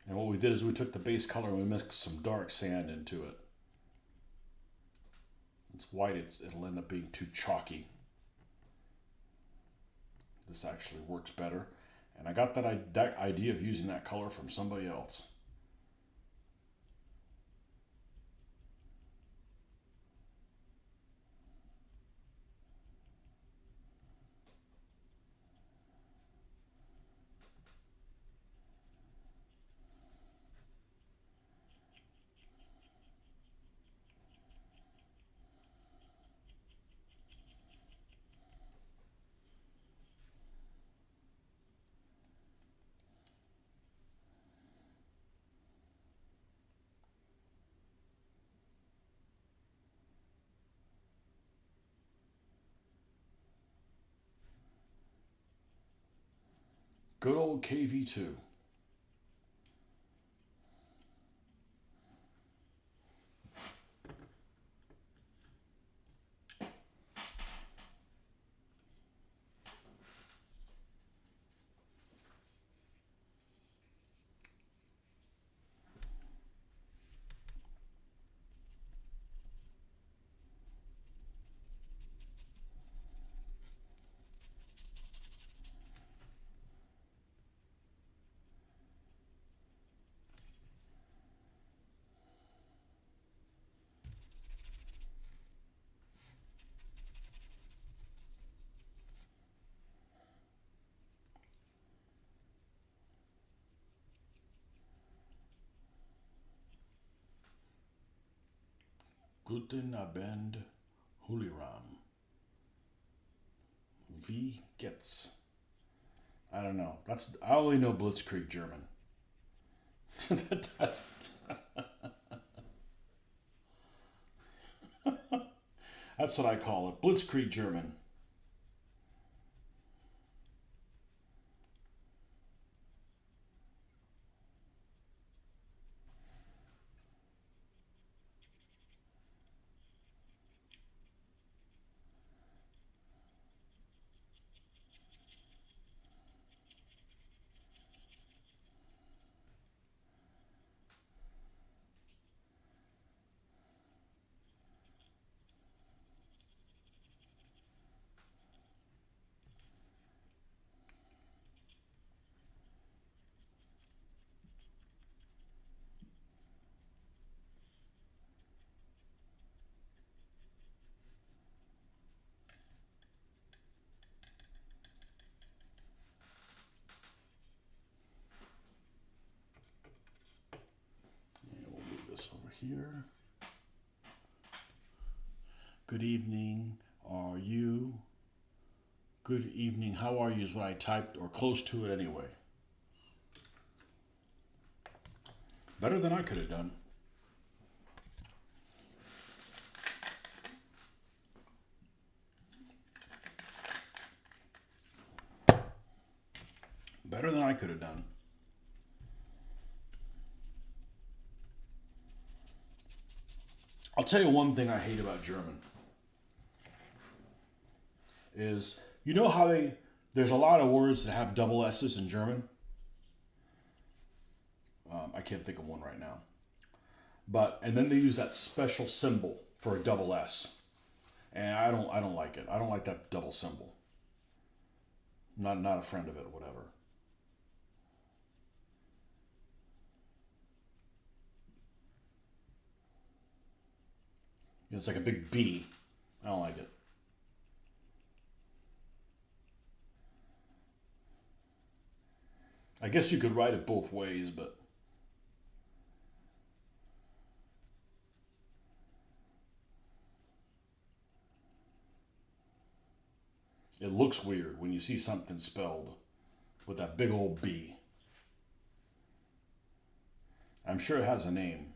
And what we did is we took the base color and we mixed some dark sand into it. It's white, it'll end up being too chalky. This actually works better. And I got that idea of using that color from somebody else. Good old KV2. Guten Abend, Huliram. Wie geht's? I don't know. I only know Blitzkrieg German. That's what I call it. Blitzkrieg German. here. Good evening, are you? Good evening, how are you is what I typed, or close to it anyway. Better than I could have done. Better than I could have done. I'll tell you one thing I hate about German is, you know how there's a lot of words that have double S's in German? I can't think of one right now. And then they use that special symbol for a double S. And I don't like it. I don't like that double symbol. Not a friend of it, whatever. It's like a big B. I don't like it. I guess you could write it both ways, but it looks weird when you see something spelled with that big old B. I'm sure it has a name.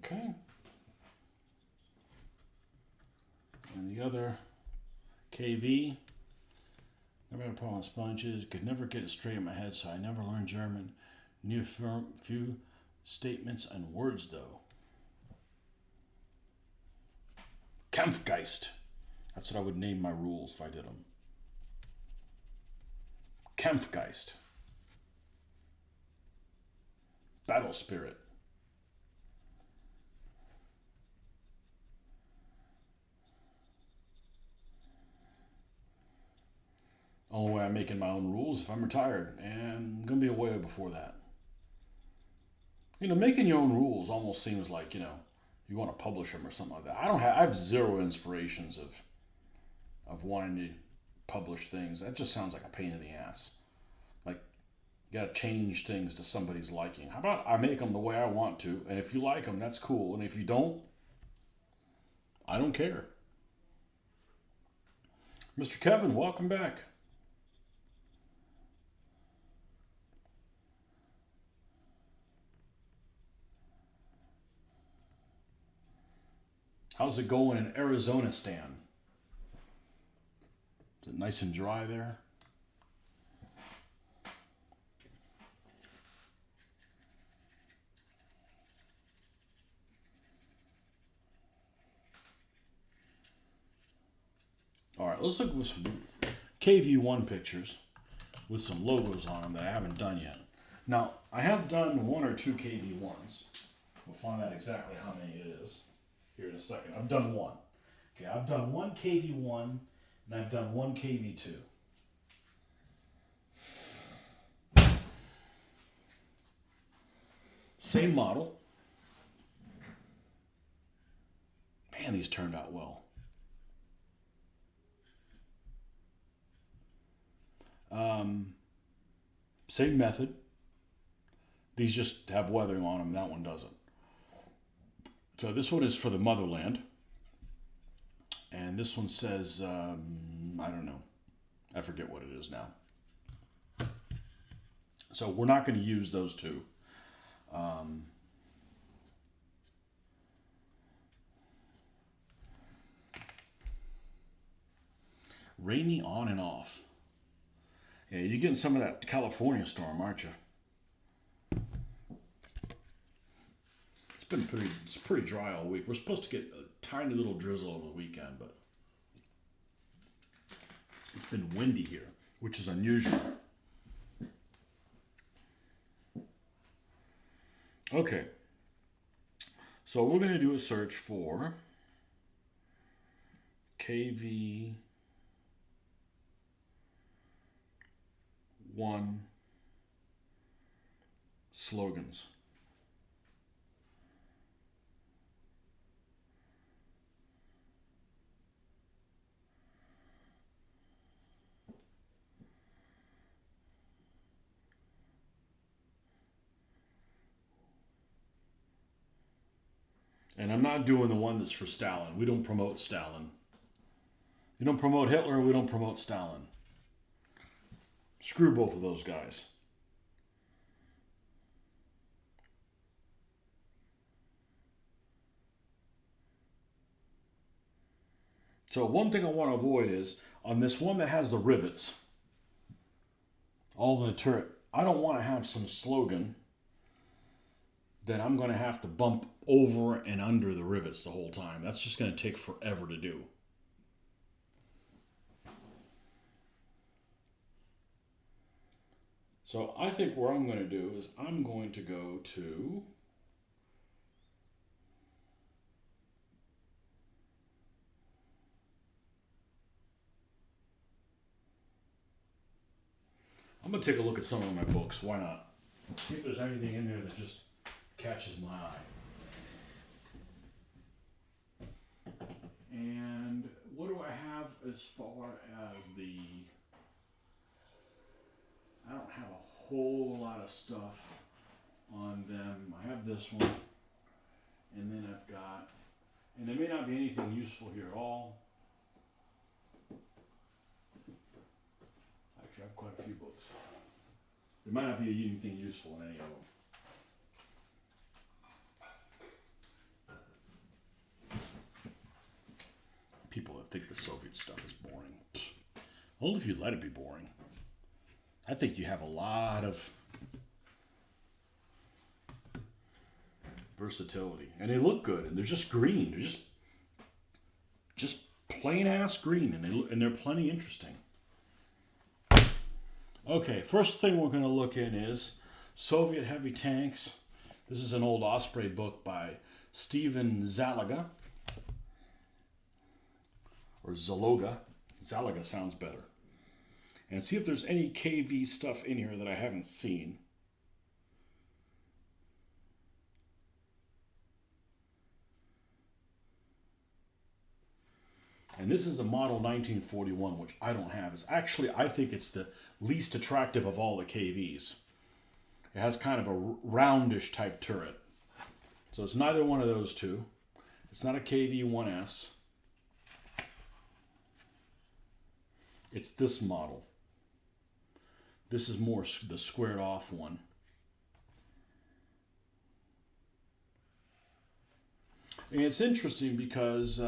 Okay. And the other KV. Never had a problem with sponges. Could never get it straight in my head, so I never learned German. Knew a few statements and words, though. Kampfgeist. That's what I would name my rules if I did them. Kampfgeist. Battle spirit. Only way I'm making my own rules if I'm retired, and I'm gonna be away before that. Making your own rules almost seems like you want to publish them or something like that. I have zero inspirations of wanting to publish things. That just sounds like a pain in the ass. Like, you gotta change things to somebody's liking. How about I make them the way I want to, and if you like them, that's cool, and if you don't, I don't care. Mr. Kevin, welcome back. How's it going in Arizona, Stan? Is it nice and dry there? All right, let's look at some KV1 pictures with some logos on them that I haven't done yet. Now, I have done one or two KV1s. We'll find out exactly how many it is here in a second. I've done one. Okay, I've done one KV1 and I've done one KV2. Same model. Man, these turned out well. Same method. These just have weathering on them. That one doesn't. So this one is for the motherland. And this one says, I don't know. I forget what it is now. So we're not going to use those two. Rainy on and off. Yeah, you're getting some of that California storm, aren't you? It's pretty dry all week. We're supposed to get a tiny little drizzle over the weekend, but it's been windy here, which is unusual. Okay. So we're going to do a search for KV1 slogans. And I'm not doing the one that's for Stalin. We don't promote Stalin. We don't promote Hitler. We don't promote Stalin. Screw both of those guys. So one thing I want to avoid is on this one that has the rivets, all in the turret, I don't want to have some slogan that I'm going to have to bump over and under the rivets the whole time. That's just going to take forever to do. So I think what I'm going to do is I'm going to go to I'm going to take a look at some of my books. Why not? See if there's anything in there that just catches my eye. And what do I have as far as the... I don't have a whole lot of stuff on them. I have this one, and then I've got, and there may not be anything useful here at all. Actually, I have quite a few books. There might not be anything useful in any of them. People that think the Soviet stuff is boring. Only if you let it be boring. I think you have a lot of versatility, and they look good, and they're just green. They're just plain ass green, and they're plenty interesting. Okay, first thing we're going to look in is Soviet heavy tanks. This is an old Osprey book by Stephen Zalaga, or Zaloga. Zalaga sounds better. And see if there's any KV stuff in here that I haven't seen. And this is the model 1941, which I don't have. It's actually, I think it's the least attractive of all the KVs. It has kind of a roundish type turret. So it's neither one of those two. It's not a KV-1S. It's this model. This is more the squared off one. And it's interesting because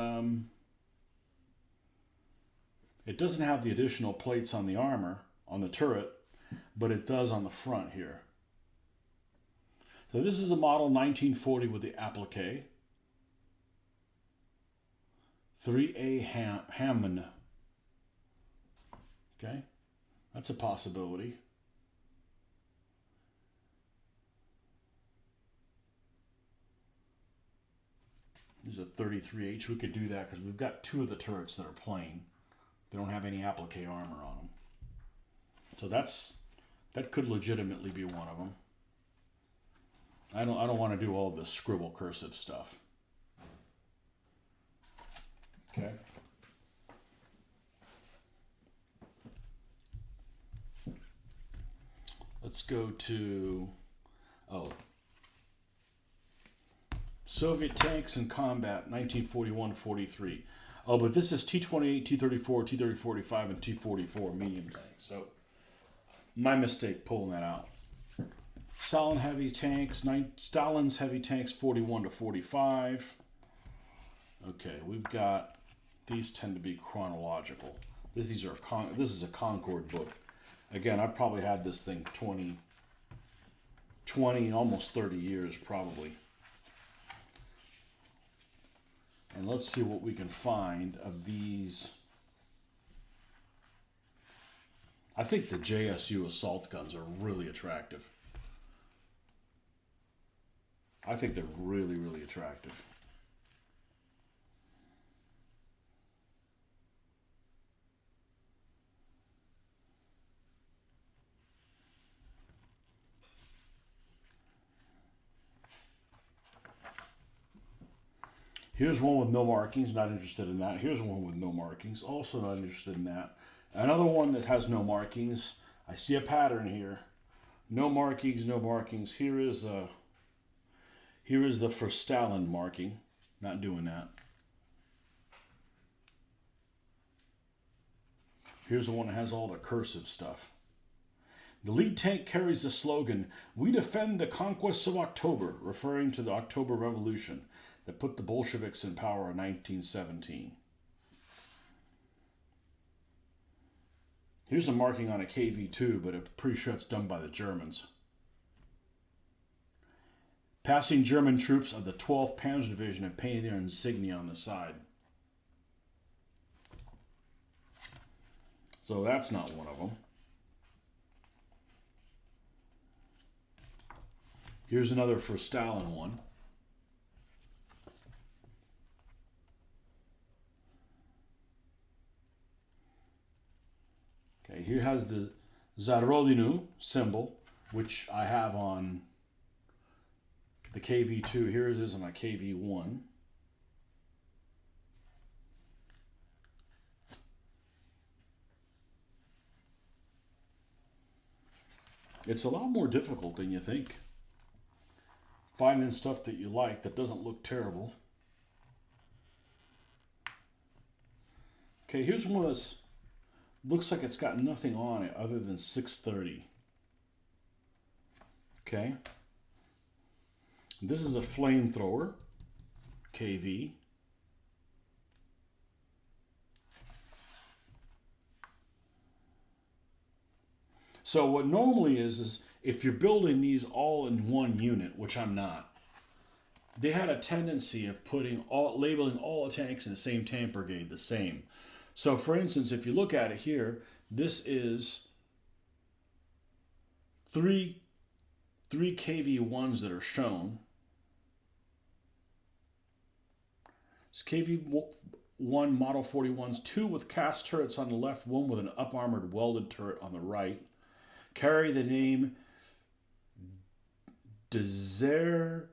it doesn't have the additional plates on the armor, on the turret, but it does on the front here. So this is a model 1940 with the applique. 3A Hammond. Okay, that's a possibility. There's a 33H. We could do that because we've got two of the turrets that are plain. They don't have any applique armor on them. So that could legitimately be one of them. I don't want to do all this scribble cursive stuff. Okay. Let's go to Soviet tanks in combat 1941-43. Oh, but this is T-28, T-34, T-30-45, and T-44 medium tanks. So my mistake pulling that out. Stalin's heavy tanks 41-45. Okay, we've got, these tend to be chronological. This is a Concord book. Again, I've probably had this thing 20, almost 30 years probably. And let's see what we can find of these. I think the JSU assault guns are really attractive. I think they're really, really attractive. Here's one with no markings, not interested in that. Here's one with no markings, also not interested in that. Another one that has no markings. I see a pattern here. No markings, no markings. Here is the for Stalin marking. Not doing that. Here's the one that has all the cursive stuff. The lead tank carries the slogan, "We defend the conquests of October," referring to the October Revolution that put the Bolsheviks in power in 1917. Here's a marking on a KV-2, but I'm pretty sure it's done by the Germans. Passing German troops of the 12th Panzer Division have painted their insignia on the side. So that's not one of them. Here's another for Stalin one. Okay, here has the Zarodinu symbol, which I have on the KV-2. Here it is on my KV-1. It's a lot more difficult than you think. Finding stuff that you like that doesn't look terrible. Okay, here's one that's looks like it's got nothing on it other than 630. Okay. This is a flamethrower, KV. So what normally is if you're building these all in one unit, which I'm not, they had a tendency of labeling all the tanks in the same tank brigade the same. So for instance, if you look at it here, this is three KV-1s that are shown. It's KV-1 Model 41s, 2 with cast turrets on the left, 1 with an up-armored welded turret on the right. Carry the name Dzerzhyniets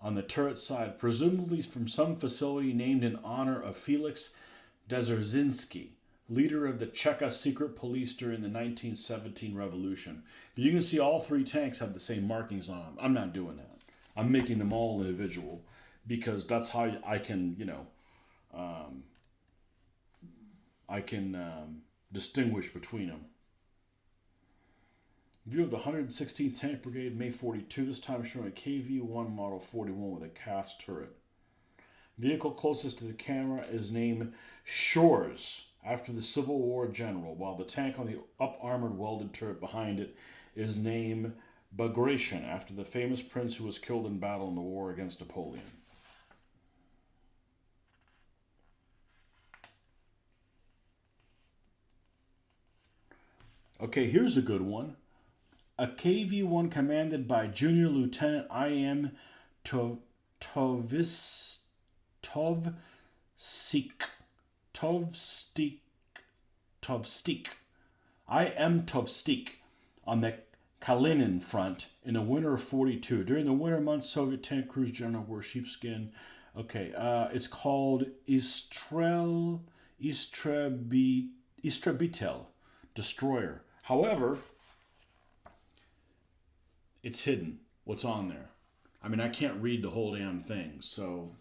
on the turret side, presumably from some facility named in honor of Felix Dzerzhinsky, leader of the Cheka secret police during the 1917 revolution. But you can see all 3 tanks have the same markings on them. I'm not doing that. I'm making them all individual because that's how I can, distinguish between them. View of the 116th Tank Brigade, May 42, this time showing a KV-1 Model 41 with a cast turret. Vehicle closest to the camera is named Shores, after the Civil War general, while the tank on the up-armored welded turret behind it is named Bagration, after the famous prince who was killed in battle in the war against Napoleon. Okay, here's a good one. A KV-1 commanded by Junior Lieutenant I.M. Tovstik I.M. Tovstik on the Kalinin front in the winter of 42. During the winter months, Soviet tank crews generally wore sheepskin. Okay, it's called Istrebitel Destroyer. However, it's hidden what's on there. I mean, I can't read the whole damn thing, so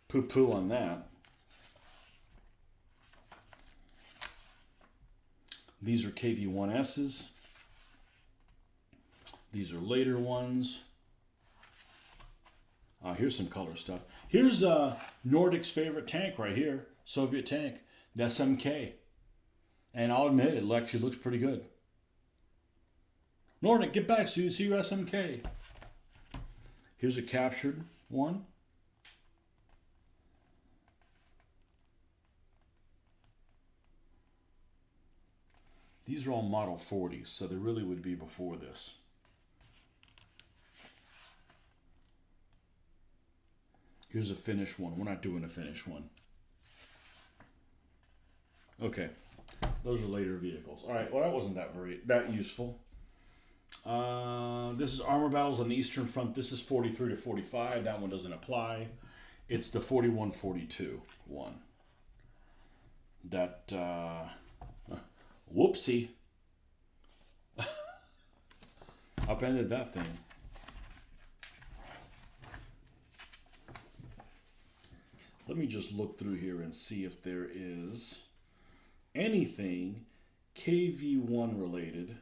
poo-poo on that. These are KV-1Ss. These are later ones. Here's some color stuff. Here's Nordic's favorite tank right here, Soviet tank, the SMK. And I'll admit, it actually looks pretty good. Nordic, get back so you see your SMK. Here's a captured one. These are all Model 40s, so they really would be before this. Here's a finished one. We're not doing a finished one. Okay. Those are later vehicles. All right, well, that wasn't that useful. This is Armor Battles on the Eastern Front. This is 43 to 45. That one doesn't apply. It's the 41-42 one. That, whoopsie. Upended that thing. Let me just look through here and see if there is anything KV1 related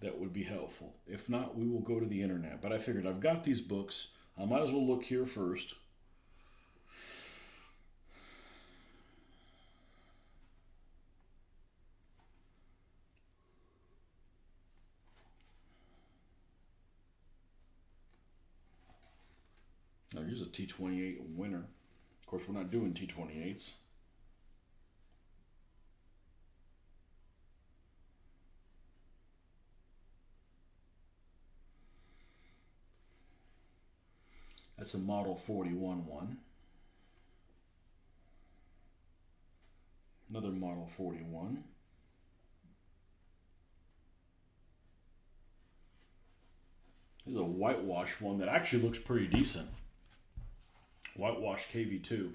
that would be helpful. If not, we will go to the internet. But I figured I've got these books. I might as well look here first. Now here's a T28 winner. Of course, we're not doing T28s. That's a Model 41 one. Another Model 41. This is a whitewash one that actually looks pretty decent. Whitewash KV2.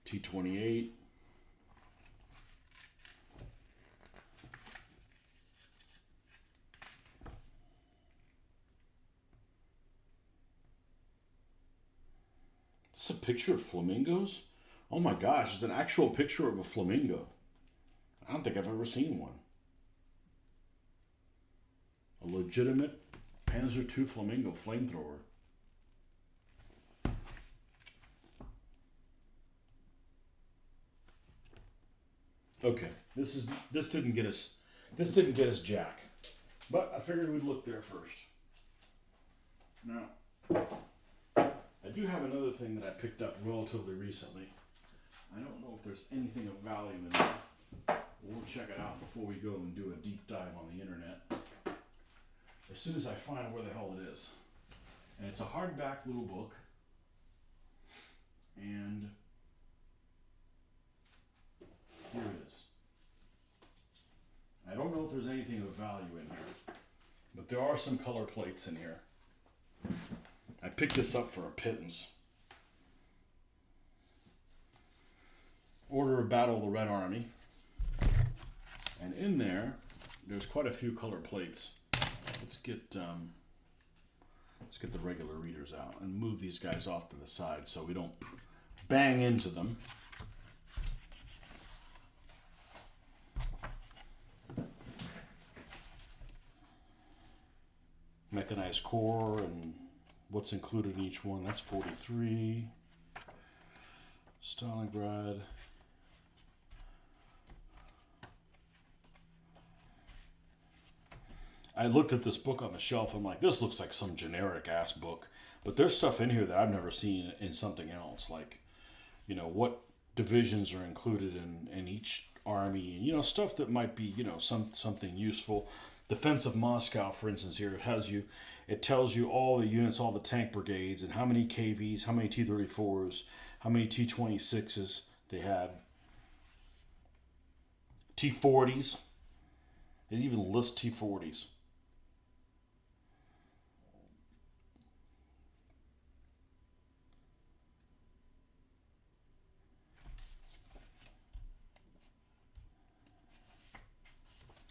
T28. This is a picture of flamingos? Oh my gosh, it's an actual picture of a flamingo. I don't think I've ever seen one. A legitimate Panzer II flamingo flamethrower. Okay, this didn't get us jack. But I figured we'd look there first. Now, I do have another thing that I picked up relatively recently. I don't know if there's anything of value in there. We'll check it out before we go and do a deep dive on the internet. As soon as I find where the hell it is. And it's a hardback little book. And here it is. I don't know if there's anything of value in here, but there are some color plates in here. I picked this up for a pittance. Order of Battle of the Red Army. And in there's quite a few color plates. Let's get the regular readers out and move these guys off to the side so we don't bang into them. Mechanized core and what's included in each one. That's 43. Stalingrad. I looked at this book on the shelf. I'm like, this looks like some generic ass book. But there's stuff in here that I've never seen in something else. Like, what divisions are included in each army. And, stuff that might be, something useful. Defense of Moscow, for instance, here it tells you all the units, all the tank brigades, and how many KVs, how many T-34s, how many T-26s they had. T-40s. It even lists T-40s.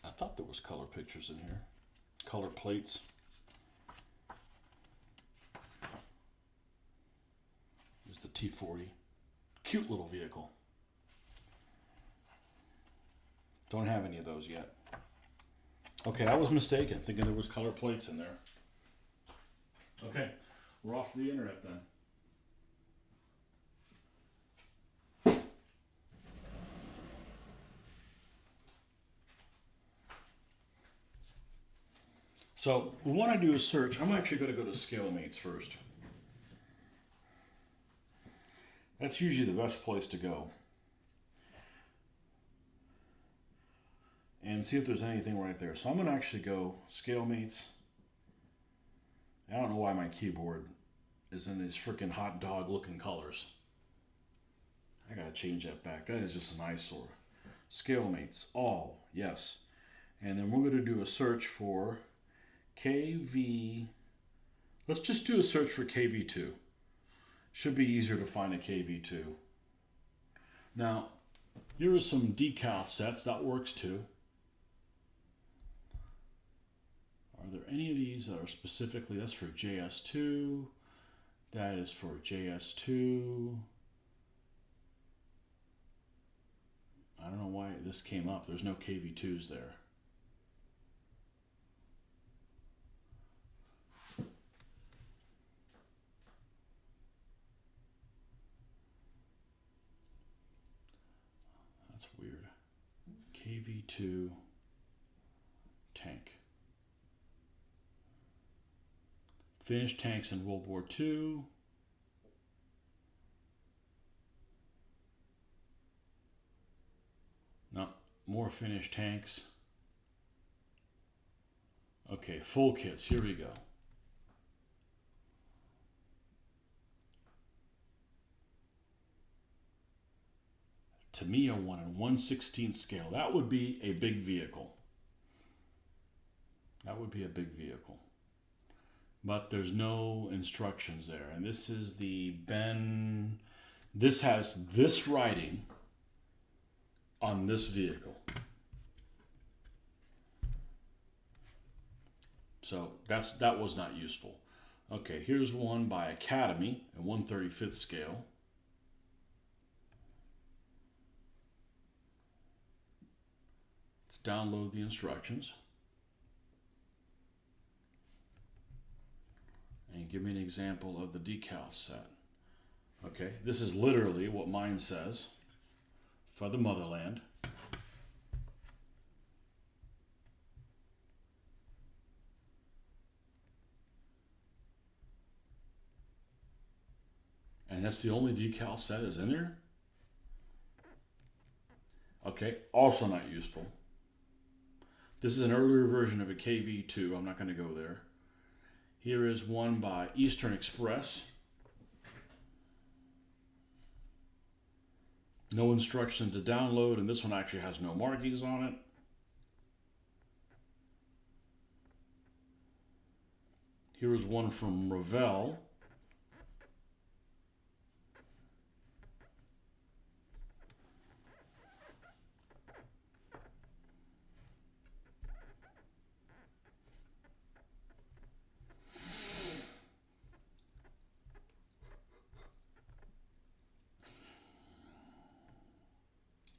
I thought there was color pictures in here. Color plates. There's the T-40. Cute little vehicle. Don't have any of those yet. Okay, I was mistaken, thinking there was color plates in there. Okay, we're off to the internet then. So we want to do a search. I'm actually going to go to ScaleMates first. That's usually the best place to go. And see if there's anything right there. So I'm going to actually go ScaleMates. I don't know why my keyboard is in these freaking hot dog looking colors. I got to change that back. That is just an eyesore. ScaleMates, all, yes. And then we're going to do a search for KV Let's just do a search for KV2. Should be easier to find a KV2. Now, here are some decal sets. That works too. Are there any of these that are specifically, that's for JS2. That is for JS2. I don't know why this came up. There's no KV2s there. That's weird. KV2 tank. Finished tanks in World War II. No, more finished tanks. Okay, full kits. Here we go. Tamiya 1 in 1/16 scale. That would be a big vehicle. That would be a big vehicle. But there's no instructions there. And this is the Ben. This has this writing on this vehicle. So that was not useful. Okay, here's one by Academy at 1/35 scale. Let's download the instructions. And give me an example of the decal set. Okay, this is literally what mine says for the motherland. And that's the only decal set is in there? Okay, also not useful. This is an earlier version of a KV2. I'm not going to go there. Here is one by Eastern Express. No instruction to download, and this one actually has no markings on it. Here is one from Revell.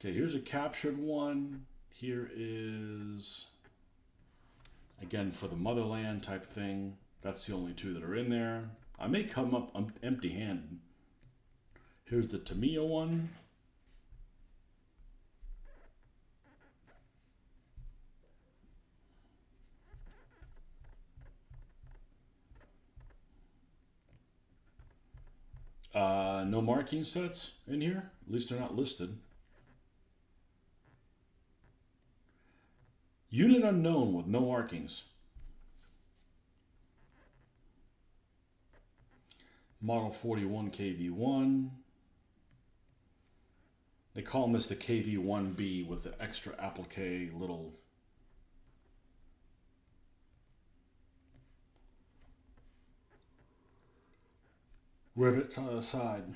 Okay, here's a captured one. Here is, again, for the motherland type thing. That's the only two that are in there. I may come up empty-handed. Here's the Tamiya one. No marking sets in here. At least they're not listed. Unit unknown with no markings. Model 41 KV1. They call this the KV1B with the extra applique little rivets on the side.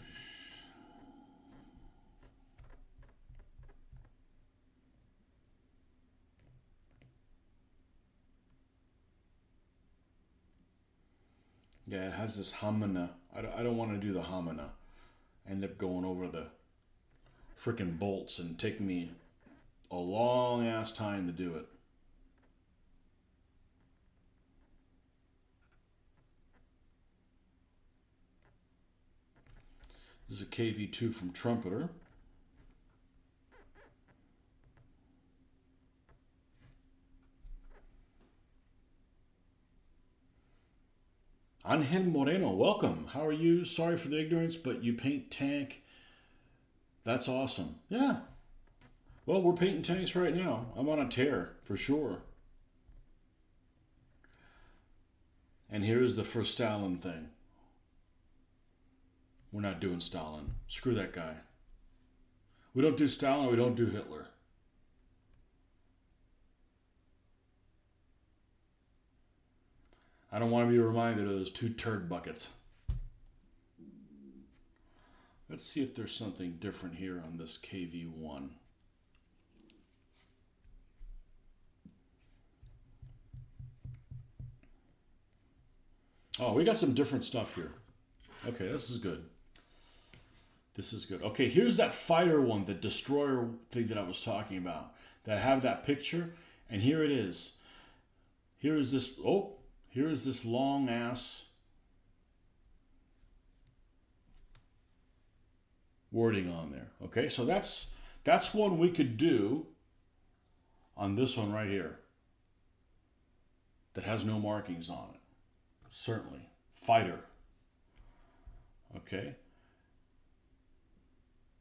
Yeah, it has this hamina. I don't want to do the hamina. I end up going over the freaking bolts and take me a long ass time to do it. This is a KV2 from Trumpeter. Angel Moreno, welcome. How are you? Sorry for the ignorance, but you paint tank. That's awesome. Yeah. Well, we're painting tanks right now. I'm on a tear, for sure. And here's the first Stalin thing. We're not doing Stalin. Screw that guy. We don't do Stalin, we don't do Hitler. I don't want to be reminded of those two turd buckets. Let's see if there's something different here on this KV1. Oh, we got some different stuff here. Okay, this is good. This is good. Okay, here's that fighter one, the destroyer thing that I was talking about. That I have that picture, and here it is. Here is this. Oh, here is this long ass wording on there. Okay, so that's one we could do on this one right here that has no markings on it. Certainly. Fighter. Okay.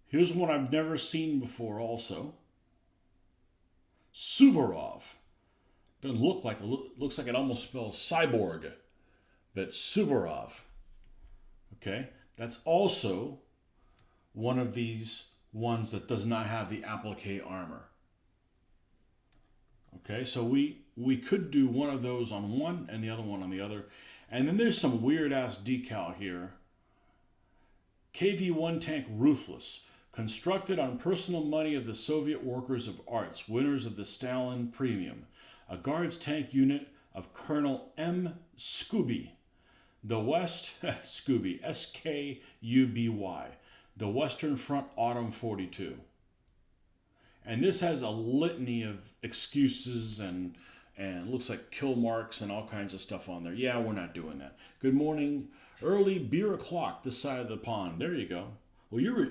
Here's one I've never seen before also. Suvorov. Doesn't look like it. Looks like it almost spells cyborg. But Suvorov. Okay. That's also one of these ones that does not have the applique armor. Okay, so we could do one of those on one and the other one on the other. And then there's some weird ass decal here. KV-1 tank Ruthless, constructed on personal money of the Soviet workers of arts, winners of the Stalin Premium, a guards tank unit of Colonel M. Scooby. The West, Scooby, S-K-U-B-Y, the Western Front Autumn 42. And this has a litany of excuses and looks like kill marks and all kinds of stuff on there. Yeah, we're not doing that. Good morning, early beer o'clock this side of the pond. There you go. Well,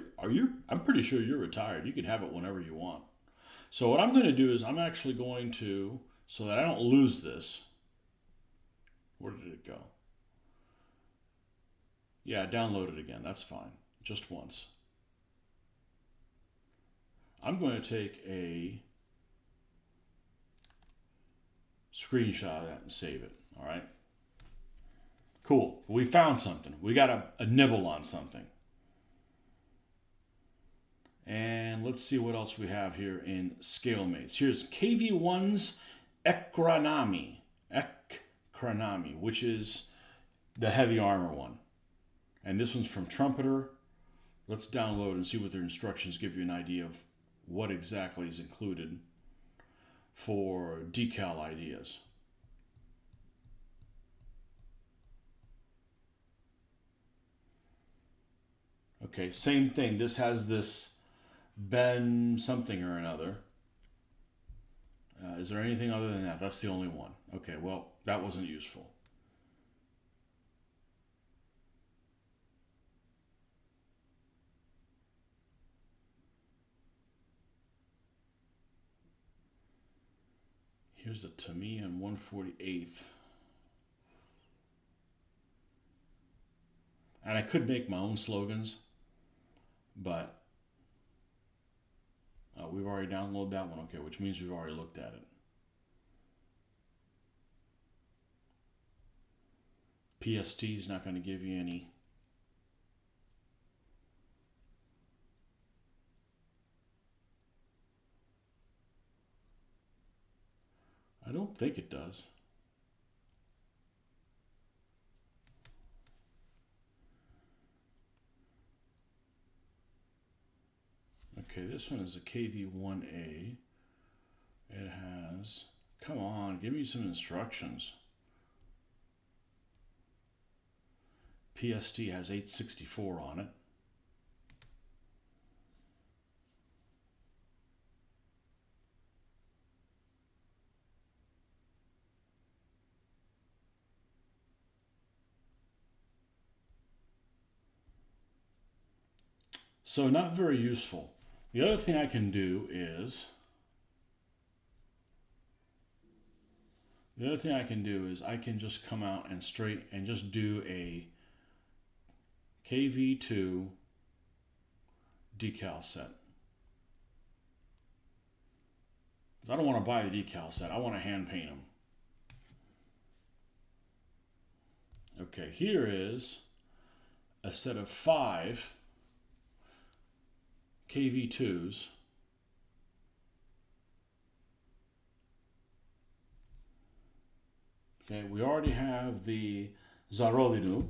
I'm pretty sure you're retired. You can have it whenever you want. So what I'm going to do is I'm actually going to, so that I don't lose this. Where did it go? Yeah, download it again. That's fine. Just once. I'm going to take a screenshot of that and save it. All right. Cool. We found something. We got a nibble on something. And let's see what else we have here in ScaleMates. Here's KV1's Ekranami, which is the heavy armor one. And this one's from Trumpeter. Let's download and see what their instructions give you an idea of what exactly is included for decal ideas. Okay, same thing. This has this Ben something or another. Is there anything other than that? That's the only one. Okay, well, that wasn't useful. Here's a Tamiya and 148th. And I could make my own slogans, but we've already downloaded that one. Okay, which means we've already looked at it. PST is not going to give you any. I don't think it does. Okay, this one is a KV1A. It has, come on, give me some instructions. PST has 864 on it. So not very useful. The other thing I can do is, I can just come out and just do a KV2 decal set. I don't want to buy the decal set. I want to hand paint them. Okay, here is a set of 5 KV2s. Okay, we already have the Zarodinu.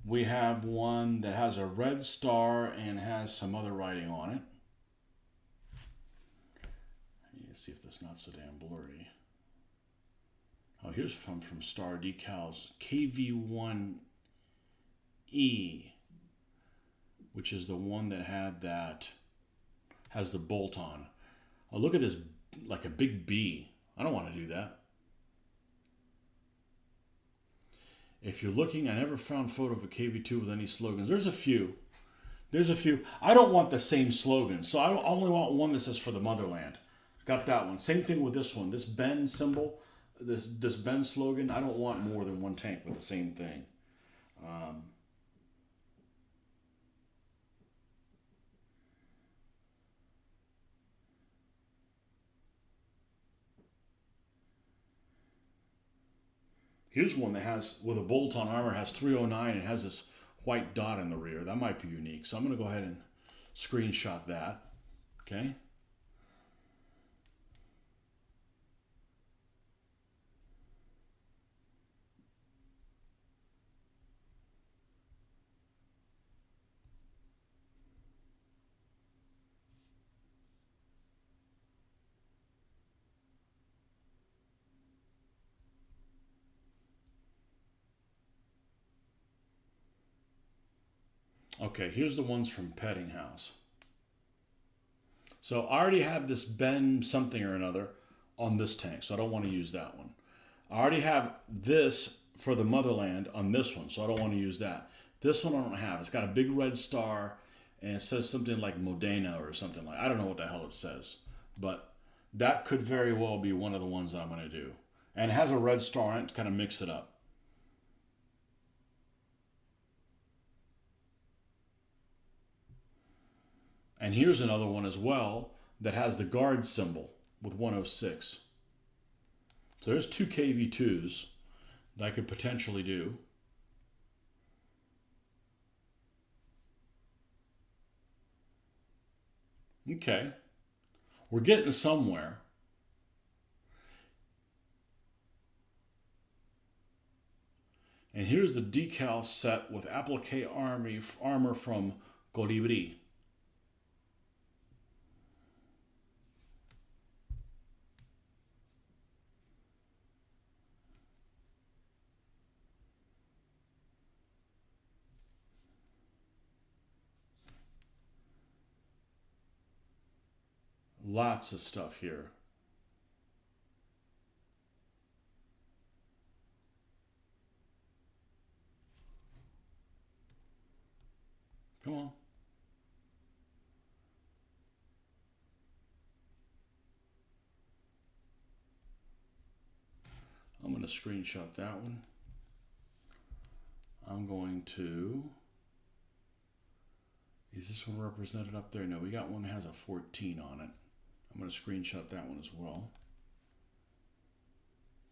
We have one that has a red star and has some other writing on it. Let's see if that's not so damn blurry. Oh, here's from Star Decals KV1E, which is the one that has the bolt on. Oh, look at this, like a big B. I don't want to do that. If you're looking, I never found photo of a KV2 with any slogans. There's a few. I don't want the same slogan, so I only want one that says "For the Motherland." Got that one. Same thing with this one. This Ben symbol, this Ben slogan. I don't want more than one tank with the same thing. Here's one that has, with a bolt-on armor, has 309 and has this white dot in the rear. That might be unique. So I'm going to go ahead and screenshot that. Okay. Okay, here's the ones from Petting House. So I already have this Ben something or another on this tank, so I don't want to use that one. I already have this for the Motherland on this one, so I don't want to use that. This one I don't have. It's got a big red star, and it says something like Modena or something like. I don't know what the hell it says, but that could very well be one of the ones I'm going to do. And it has a red star on it to kind of mix it up. And here's another one as well that has the guard symbol with 106. So there's two KV2s that I could potentially do. Okay. We're getting somewhere. And here's the decal set with applique armor from Colibri. Lots of stuff here. Come on. I'm going to screenshot that one. I'm going to... Is this one represented up there? No, we got one that has a 14 on it. I'm going to screenshot that one as well.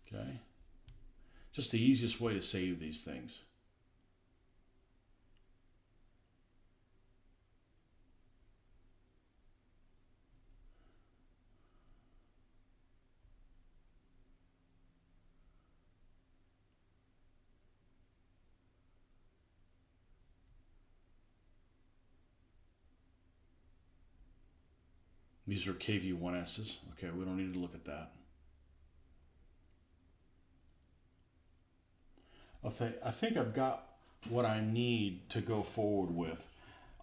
Okay. Just the easiest way to save these things. These are KV1Ss. Okay, we don't need to look at that. I think I've got what I need to go forward with.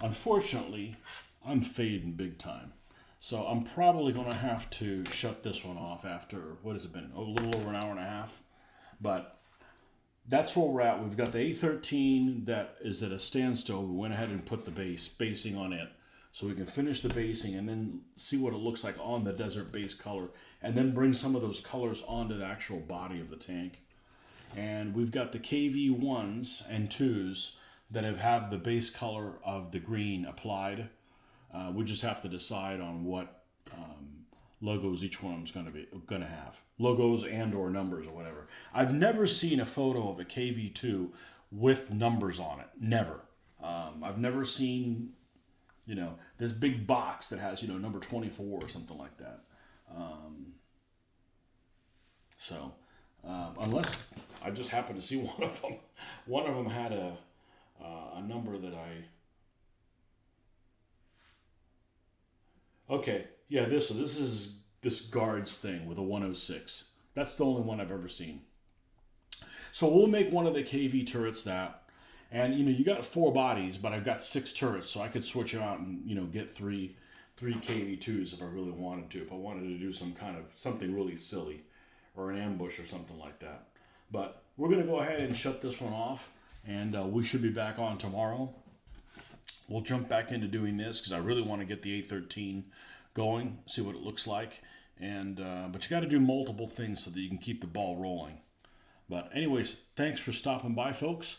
Unfortunately, I'm fading big time. So I'm probably going to have to shut this one off after, what has it been? A little over an hour and a half. But that's where we're at. We've got the A13 that is at a standstill. We went ahead and put the basing on it, so we can finish the basing and then see what it looks like on the desert base color, and then bring some of those colors onto the actual body of the tank. And we've got the KV1s and 2s that have the base color of the green applied. We just have to decide on what logos each one of them is going to have. Logos and or numbers or whatever. I've never seen a photo of a KV2 with numbers on it. Never. I've never seen, this big box that has, number 24 or something like that. So unless I just happened to see one of them. One of them had a number that I. Okay, yeah, this is this guards thing with a 106. That's the only one I've ever seen. So we'll make one of the KV turrets that, and you got four bodies, but I've got six turrets, so I could switch them out and get three KV2s if I really wanted to. If I wanted to do some kind of something really silly, or an ambush or something like that. But we're gonna go ahead and shut this one off, and we should be back on tomorrow. We'll jump back into doing this because I really want to get the A13 going, see what it looks like, and but you got to do multiple things so that you can keep the ball rolling. But anyways, thanks for stopping by, folks.